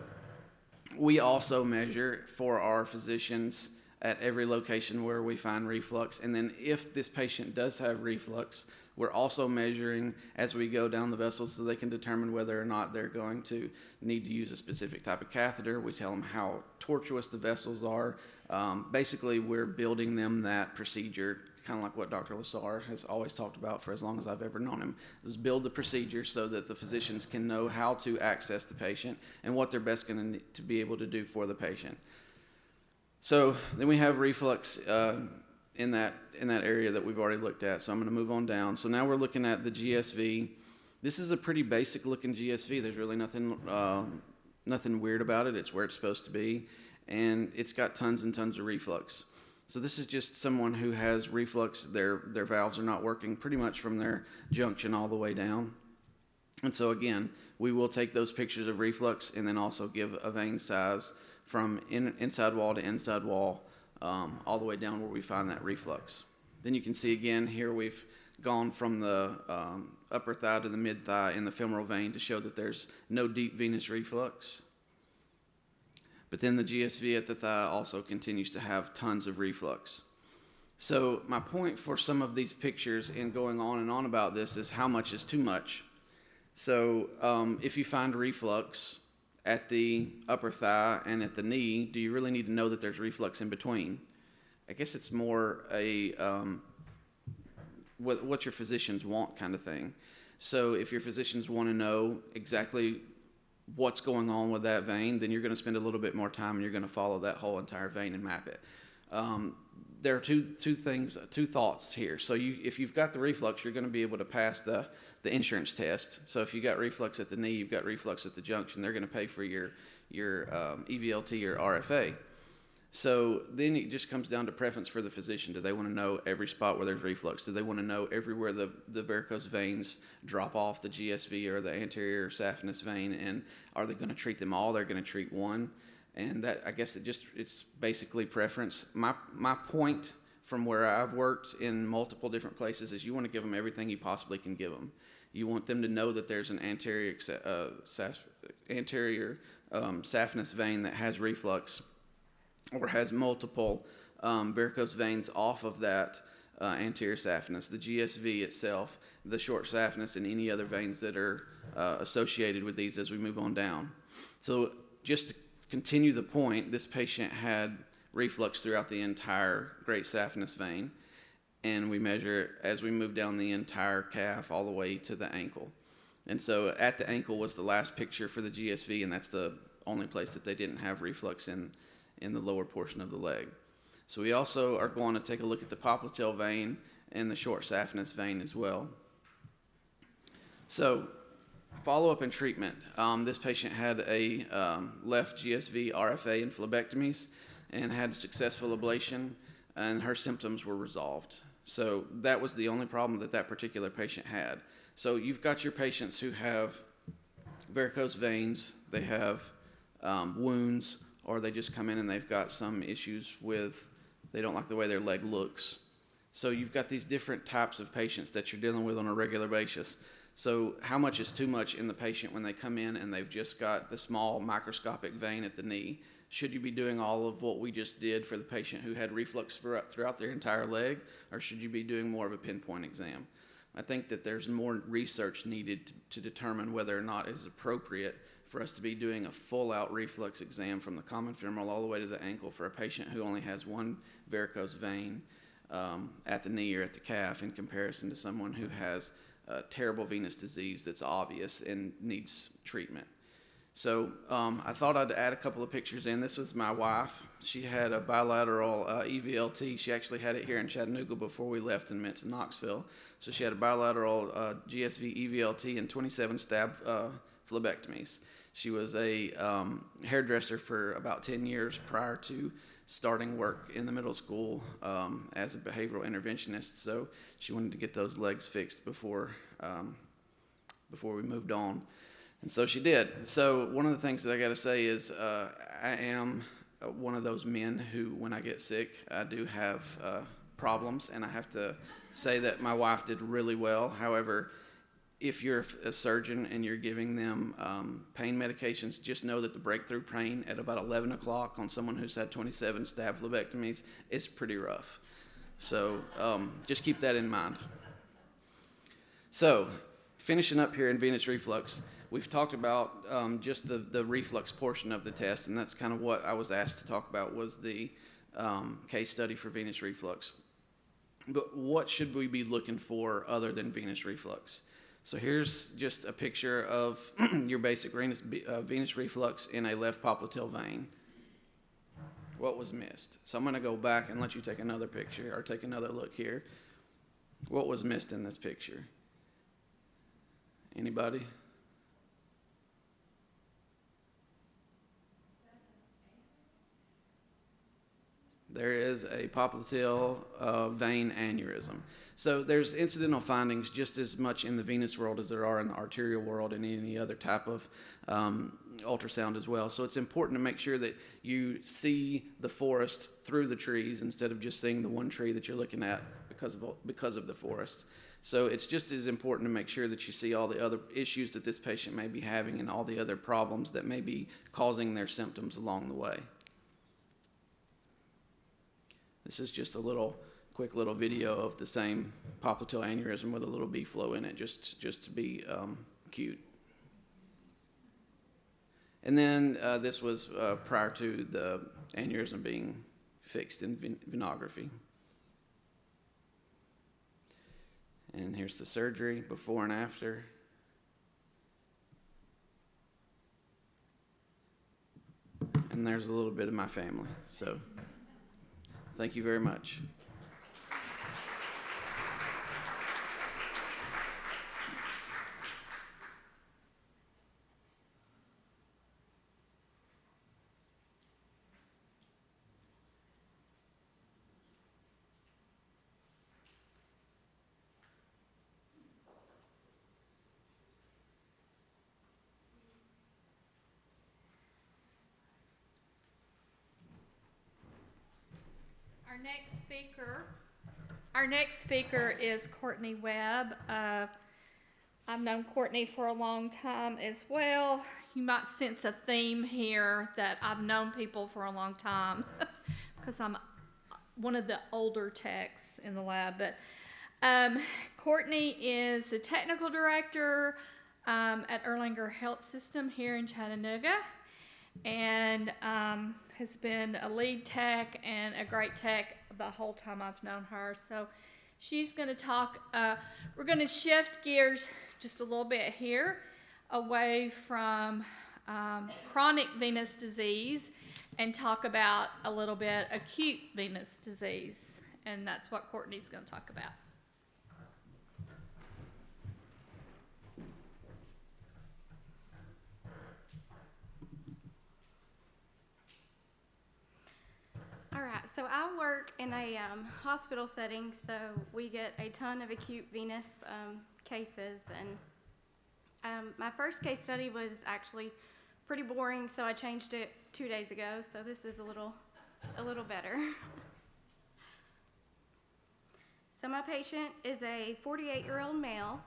we also measure for our physicians at every location where we find reflux, and then if this patient does have reflux, we're also measuring as we go down the vessels so they can determine whether or not they're going to need to use a specific type of catheter. We tell them how tortuous the vessels are. Basically, we're building them that procedure, kind of like what Dr. Lassar has always talked about for as long as I've ever known him, is build the procedure so that the physicians can know how to access the patient and what they're best going to be able to do for the patient. So then we have reflux in that area that we've already looked at. So I'm going to move on down. So now we're looking at the GSV. This is a pretty basic looking GSV. There's really nothing weird about it. It's where it's supposed to be, and it's got tons and tons of reflux. So this is just someone who has reflux. Their valves are not working pretty much from their junction all the way down. And so again, we will take those pictures of reflux and then also give a vein size from inside wall to inside wall, all the way down where we find that reflux. Then you can see again here we've gone from the upper thigh to the mid thigh in the femoral vein to show that there's no deep venous reflux. But then the GSV at the thigh also continues to have tons of reflux. So my point for some of these pictures in going on and on about this is how much is too much. So if you find reflux at the upper thigh and at the knee, do you really need to know that there's reflux in between? I guess it's more a what your physicians want kind of thing. So if your physicians want to know exactly what's going on with that vein, then you're going to spend a little bit more time and you're going to follow that whole entire vein and map it. There are two thoughts here. So if you've got the reflux, you're going to be able to pass the insurance test. So if you got reflux at the knee, you've got reflux at the junction, they're going to pay for your EVLT or RFA. So then it just comes down to preference for the physician. Do they want to know every spot where there's reflux? Do they want to know everywhere the varicose veins drop off the GSV or the anterior saphenous vein? And are they going to treat them all? They're going to treat one. And that, I guess it's basically preference. My point from where I've worked in multiple different places is you want to give them everything you possibly can give them. You want them to know that there's an anterior saphenous vein that has reflux or has multiple varicose veins off of that anterior saphenous, the GSV itself, the short saphenous, and any other veins that are associated with these as we move on down. So just to continue the point, this patient had reflux throughout the entire great saphenous vein, and we measure it as we move down the entire calf all the way to the ankle. And so at the ankle was the last picture for the GSV, and that's the only place that they didn't have reflux in the lower portion of the leg. So we also are going to take a look at the popliteal vein and the short saphenous vein as well. So follow-up and treatment. This patient had a left GSV RFA and phlebectomies and had successful ablation, and her symptoms were resolved. So that was the only problem that that particular patient had. So you've got your patients who have varicose veins, they have wounds, or they just come in and they've got some issues with, they don't like the way their leg looks. So you've got these different types of patients that you're dealing with on a regular basis. So how much is too much in the patient when they come in and they've just got the small microscopic vein at the knee? Should you be doing all of what we just did for the patient who had reflux throughout their entire leg, or should you be doing more of a pinpoint exam? I think that there's more research needed to determine whether or not it is appropriate for us to be doing a full-out reflux exam from the common femoral all the way to the ankle for a patient who only has one varicose vein at the knee or at the calf, in comparison to someone who has terrible venous disease that's obvious and needs treatment. So I thought I'd add a couple of pictures in. This was my wife. She had a bilateral EVLT. She actually had it here in Chattanooga before we left and went to Knoxville. So she had a bilateral GSV EVLT and 27 stab phlebectomies. She was a hairdresser for about 10 years prior to starting work in the middle school as a behavioral interventionist. So she wanted to get those legs fixed before we moved on. And so she did. So one of the things that I got to say is I am one of those men who, when I get sick, I do have problems, and I have to say that my wife did really well. However, if you're a surgeon and you're giving them pain medications, just know that the breakthrough pain at about 11 o'clock on someone who's had 27 stab phlebectomies is pretty rough. So just keep that in mind. So finishing up here in venous reflux, we've talked about just the reflux portion of the test, and that's kind of what I was asked to talk about, was the case study for venous reflux. But what should we be looking for other than venous reflux? So here's just a picture of your basic venous reflux in a left popliteal vein. What was missed? So I'm going to go back and let you take another picture, or take another look here. What was missed in this picture? Anybody? There is a popliteal vein aneurysm. So there's incidental findings just as much in the venous world as there are in the arterial world and any other type of ultrasound as well. So it's important to make sure that you see the forest through the trees instead of just seeing the one tree that you're looking at because of the forest. So it's just as important to make sure that you see all the other issues that this patient may be having and all the other problems that may be causing their symptoms along the way. This is just a quick little video of the same popliteal aneurysm with a little B-flow in it, just to be cute. And then this was prior to the aneurysm being fixed in venography. And here's the surgery, before and after. And there's a little bit of my family. So thank you very much. Our next speaker is Courtney Webb. I've known Courtney for a long time as well. You might sense a theme here that I've known people for a long time because I'm one of the older techs in the lab. But Courtney is the technical director at Erlanger Health System here in Chattanooga. and has been a lead tech and a great tech the whole time I've known her. So she's going to talk, we're going to shift gears just a little bit here away from chronic venous disease and talk about a little bit acute venous disease. And that's what Courtney's going to talk about. All right, so I work in a hospital setting, so we get a ton of acute venous cases. And my first case study was actually pretty boring, so I changed it 2 days ago. So this is a little better. So my patient is a 48-year-old male.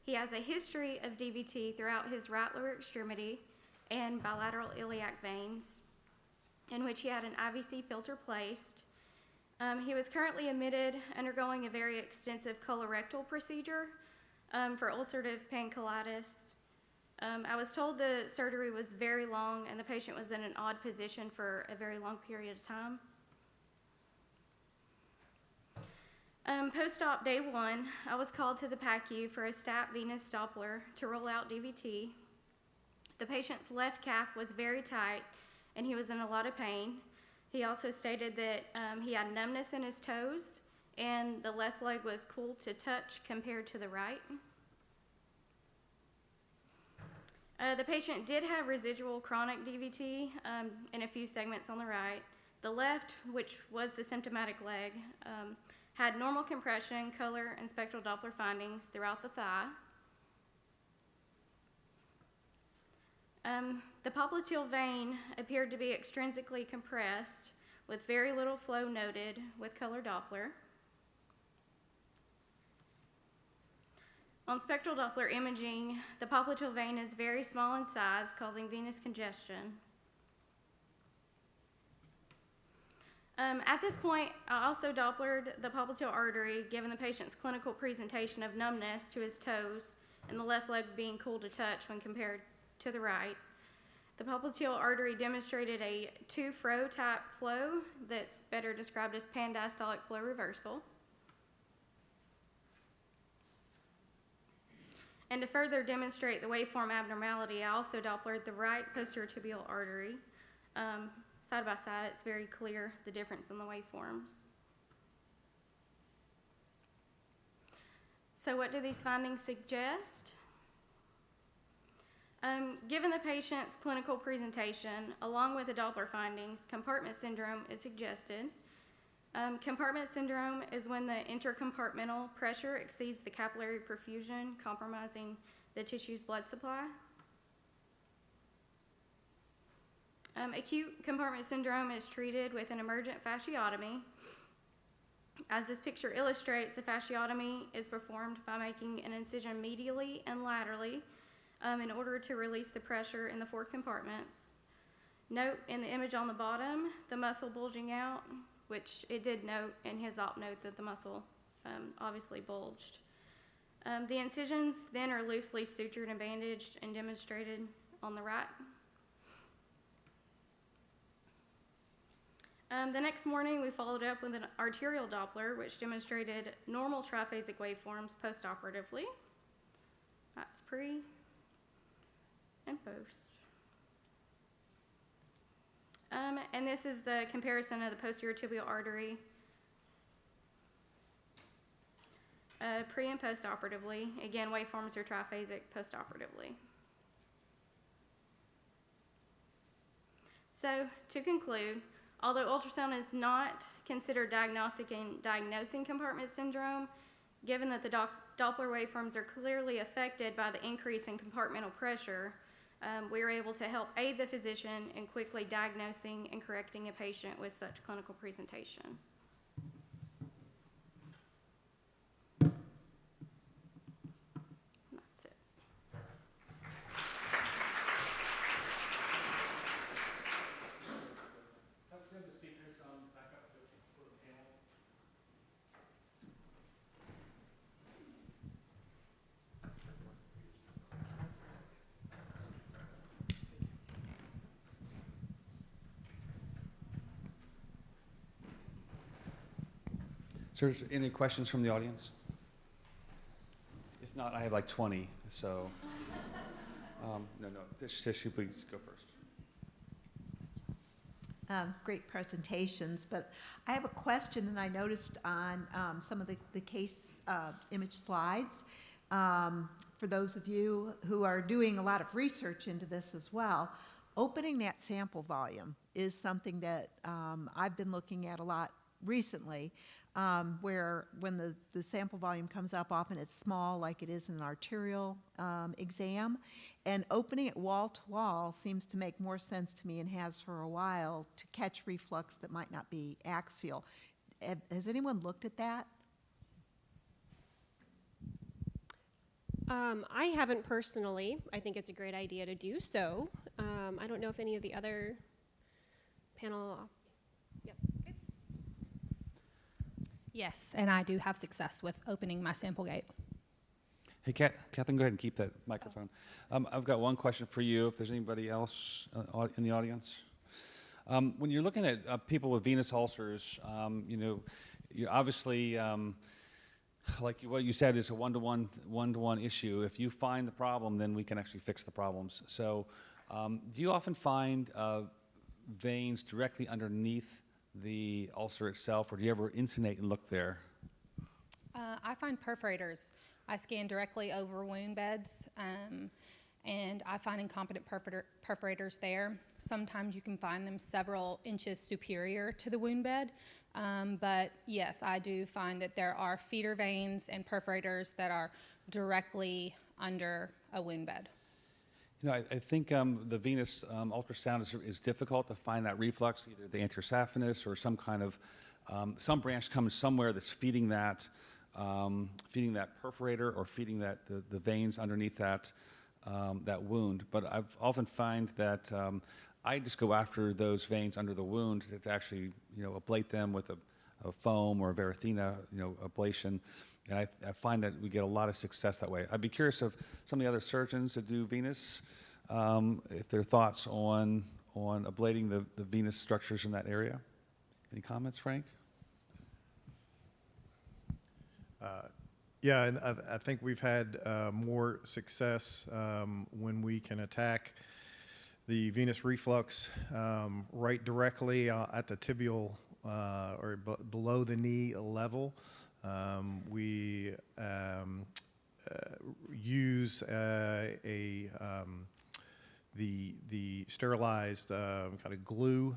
He has a history of DVT throughout his right lower extremity and bilateral iliac veins, in which he had an IVC filter placed. He was currently admitted, undergoing a very extensive colorectal procedure for ulcerative pancreatitis. I was told the surgery was very long and the patient was in an odd position for a very long period of time. Post-op day 1, I was called to the PACU for a stat venous Doppler to rule out DVT. The patient's left calf was very tight and he was in a lot of pain. He also stated that he had numbness in his toes and the left leg was cool to touch compared to the right. The patient did have residual chronic DVT in a few segments on the right. The left, which was the symptomatic leg, had normal compression, color, and spectral Doppler findings throughout the thigh. The popliteal vein appeared to be extrinsically compressed with very little flow noted with color Doppler. On spectral Doppler imaging, the popliteal vein is very small in size, causing venous congestion. At this point, I also Dopplered the popliteal artery, given the patient's clinical presentation of numbness to his toes and the left leg being cool to touch when compared to the right. The popliteal artery demonstrated a 2-fro type flow that's better described as pan-diastolic flow reversal. And to further demonstrate the waveform abnormality, I also Dopplered the right posterior tibial artery. Side by side, it's very clear the difference in the waveforms. So what do these findings suggest? Given the patient's clinical presentation, along with the Doppler findings, compartment syndrome is suggested. Compartment syndrome is when the intercompartmental pressure exceeds the capillary perfusion, compromising the tissue's blood supply. Acute compartment syndrome is treated with an emergent fasciotomy. As this picture illustrates, the fasciotomy is performed by making an incision medially and laterally in order to release the pressure in the 4 compartments. Note in the image on the bottom, the muscle bulging out, which it did note in his op note that the muscle obviously bulged. The incisions then are loosely sutured and bandaged and demonstrated on the right. The next morning, we followed up with an arterial Doppler, which demonstrated normal triphasic waveforms post-operatively. That's pre and post. And this is the comparison of the posterior tibial artery pre and post-operatively. Again, waveforms are triphasic post-operatively. So, to conclude, although ultrasound is not considered diagnostic in diagnosing compartment syndrome, given that the Doppler waveforms are clearly affected by the increase in compartmental pressure, we are able to help aid the physician in quickly diagnosing and correcting a patient with such clinical presentation. That's it. Have the speakers back up for the panel. there any questions from the audience? If not, I have like 20, so. No, Tish, please go first. Great presentations, but I have a question, and I noticed on some of the case image slides, for those of you who are doing a lot of research into this as well, opening that sample volume is something that I've been looking at a lot recently, where when the sample volume comes up, often it's small like it is in an arterial exam, and opening it wall to wall seems to make more sense to me, and has for a while, to catch reflux that might not be axial. Has anyone looked at that? I haven't personally. I think it's a great idea to do so. I don't know if any of the other panel. Yep. Okay. Yes, and I do have success with opening my sample gate. Hey, Catherine, go ahead and keep that microphone. I've got one question for you, if there's anybody else in the audience. When you're looking at people with venous ulcers, you obviously, like what you said, is a one-to-one issue. If you find the problem, then we can actually fix the problems. So do you often find veins directly underneath the ulcer itself, or do you ever insunate and look there? I find perforators. I scan directly over wound beds, and I find incompetent perforators there. Sometimes you can find them several inches superior to the wound bed, but yes, I do find that there are feeder veins and perforators that are directly under a wound bed. I think the venous ultrasound is difficult to find that reflux, either the anterosaphenous or some kind of, some branch comes somewhere that's feeding that perforator or feeding the veins underneath that wound. But I've often find that I just go after those veins under the wound to actually ablate them with a foam or a Varithena ablation. And I find that we get a lot of success that way. I'd be curious of some of the other surgeons that do venous, if their thoughts on ablating the venous structures in that area. Any comments, Frank? Yeah, and I think we've had more success when we can attack the venous reflux right directly at the tibial or below the knee level. We use the sterilized kind of glue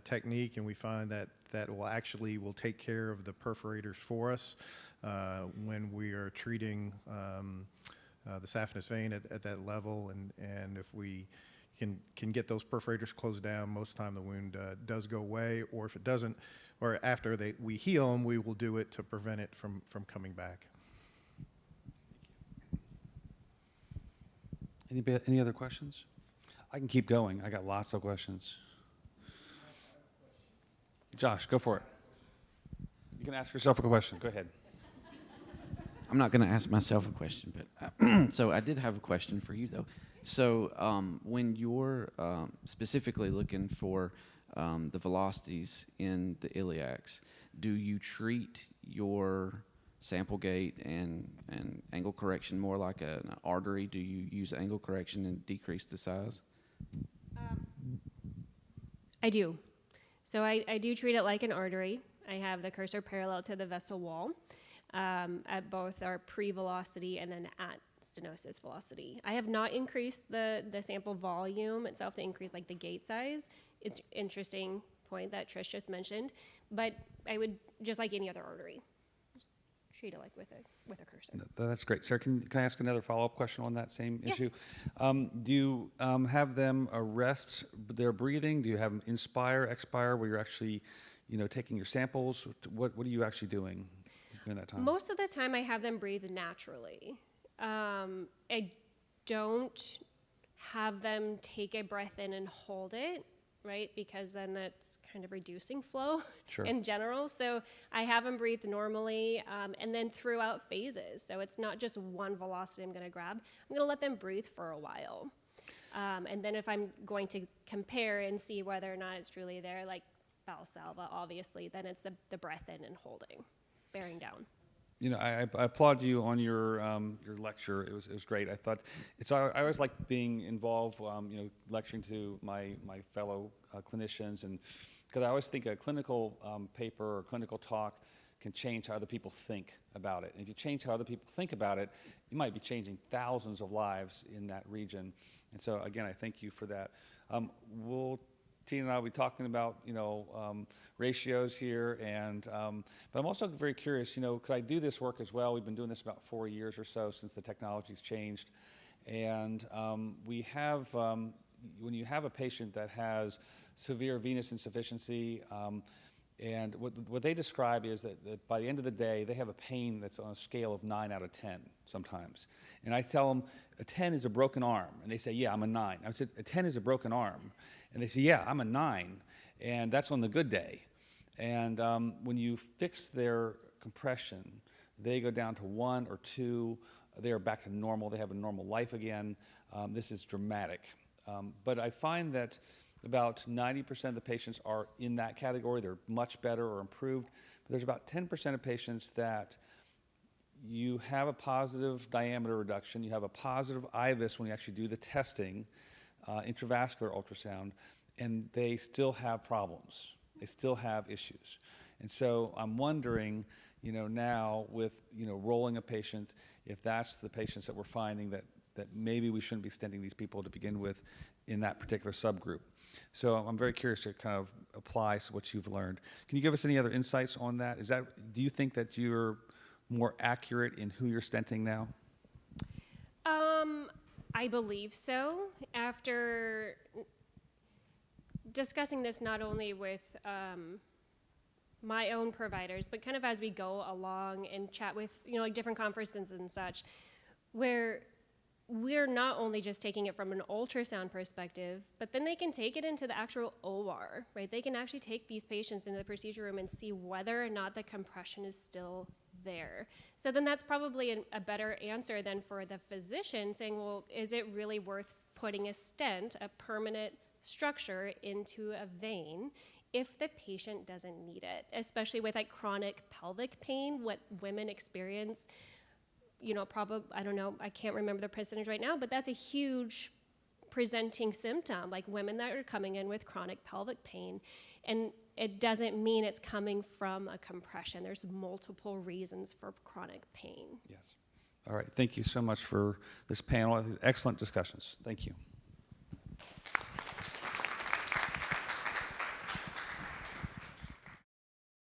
technique, and we find that will take care of the perforators for us when we are treating the saphenous vein at that level, and if we can get those perforators closed down, most of the time the wound does go away, or if it doesn't, or after we heal them, we will do it to prevent it from coming back. Any other questions? I can keep going. I got lots of questions. Josh, go for it. You can ask yourself a question. Go ahead. I'm not going to ask myself a question, but so I did have a question for you, though. So when you're specifically looking for the velocities in the iliacs, do you treat your sample gate and angle correction more like an artery? Do you use angle correction and decrease the size? I do. So I do treat it like an artery. I have the cursor parallel to the vessel wall at both our pre-velocity and then at stenosis velocity. I have not increased the sample volume itself to increase like the gate size. It's an interesting point that Trish just mentioned, but I would, just like any other artery, treat it like with a cursor. That's great. Sarah, can I ask another follow-up question on that same Yes. issue? Do you have them arrest their breathing? Do you have them inspire, expire, where you're actually, taking your samples? What are you actually doing during that time? Most of the time I have them breathe naturally. I don't have them take a breath in and hold it, right? Because then that's kind of reducing flow in general. So I have them breathe normally, and then throughout phases. So it's not just one velocity I'm going to grab. I'm going to let them breathe for a while. And then if I'm going to compare and see whether or not it's truly there, like Valsalva, obviously, then it's the breath in and holding, bearing down. You know, I applaud you on your lecture. It was great. I thought I always like being involved, you know, lecturing to my fellow clinicians, and because I always think a clinical paper or clinical talk can change how other people think about it. And if you change how other people think about it, you might be changing thousands of lives in that region. And so again, I thank you for that. Tina and I will be talking about, you know, ratios here, and but I'm also very curious, you know, because I do this work as well. We've been doing this about 4 years or so since the technology's changed, and we have when you have a patient that has severe venous insufficiency, and what they describe is that by the end of the day, they have a pain that's on a scale of 9 out of 10 sometimes. And I tell them, a 10 is a broken arm. And they say, yeah, I'm a 9. I said, a 10 is a broken arm. And they say, yeah, I'm a 9. And that's on the good day. And when you fix their compression, they go down to 1 or 2. They are back to normal. They have a normal life again. This is dramatic. But I find that about 90% of the patients are in that category. They're much better or improved. But there's about 10% of patients that you have a positive diameter reduction, you have a positive IVUS when you actually do the testing, intravascular ultrasound, and they still have problems. They still have issues. And so I'm wondering, you know, now with, you know, rolling a patient, if that's the patients that we're finding that maybe we shouldn't be stenting these people to begin with in that particular subgroup. So I'm very curious to kind of apply what you've learned. Can you give us any other insights on that? Do you think that you're more accurate in who you're stenting now? I believe so. After discussing this not only with my own providers, but kind of as we go along and chat with, you know, like different conferences and such, where we're not only just taking it from an ultrasound perspective, but then they can take it into the actual OR, right? They can actually take these patients into the procedure room and see whether or not the compression is still there. So then that's probably a better answer than for the physician saying, well, is it really worth putting a stent, a permanent structure, into a vein if the patient doesn't need it, especially with like chronic pelvic pain, what women experience. You know, I don't know, I can't remember the percentage right now, but that's a huge presenting symptom, like women that are coming in with chronic pelvic pain. And it doesn't mean it's coming from a compression. There's multiple reasons for chronic pain. Yes. All right. Thank you so much for this panel. Excellent discussions. Thank you.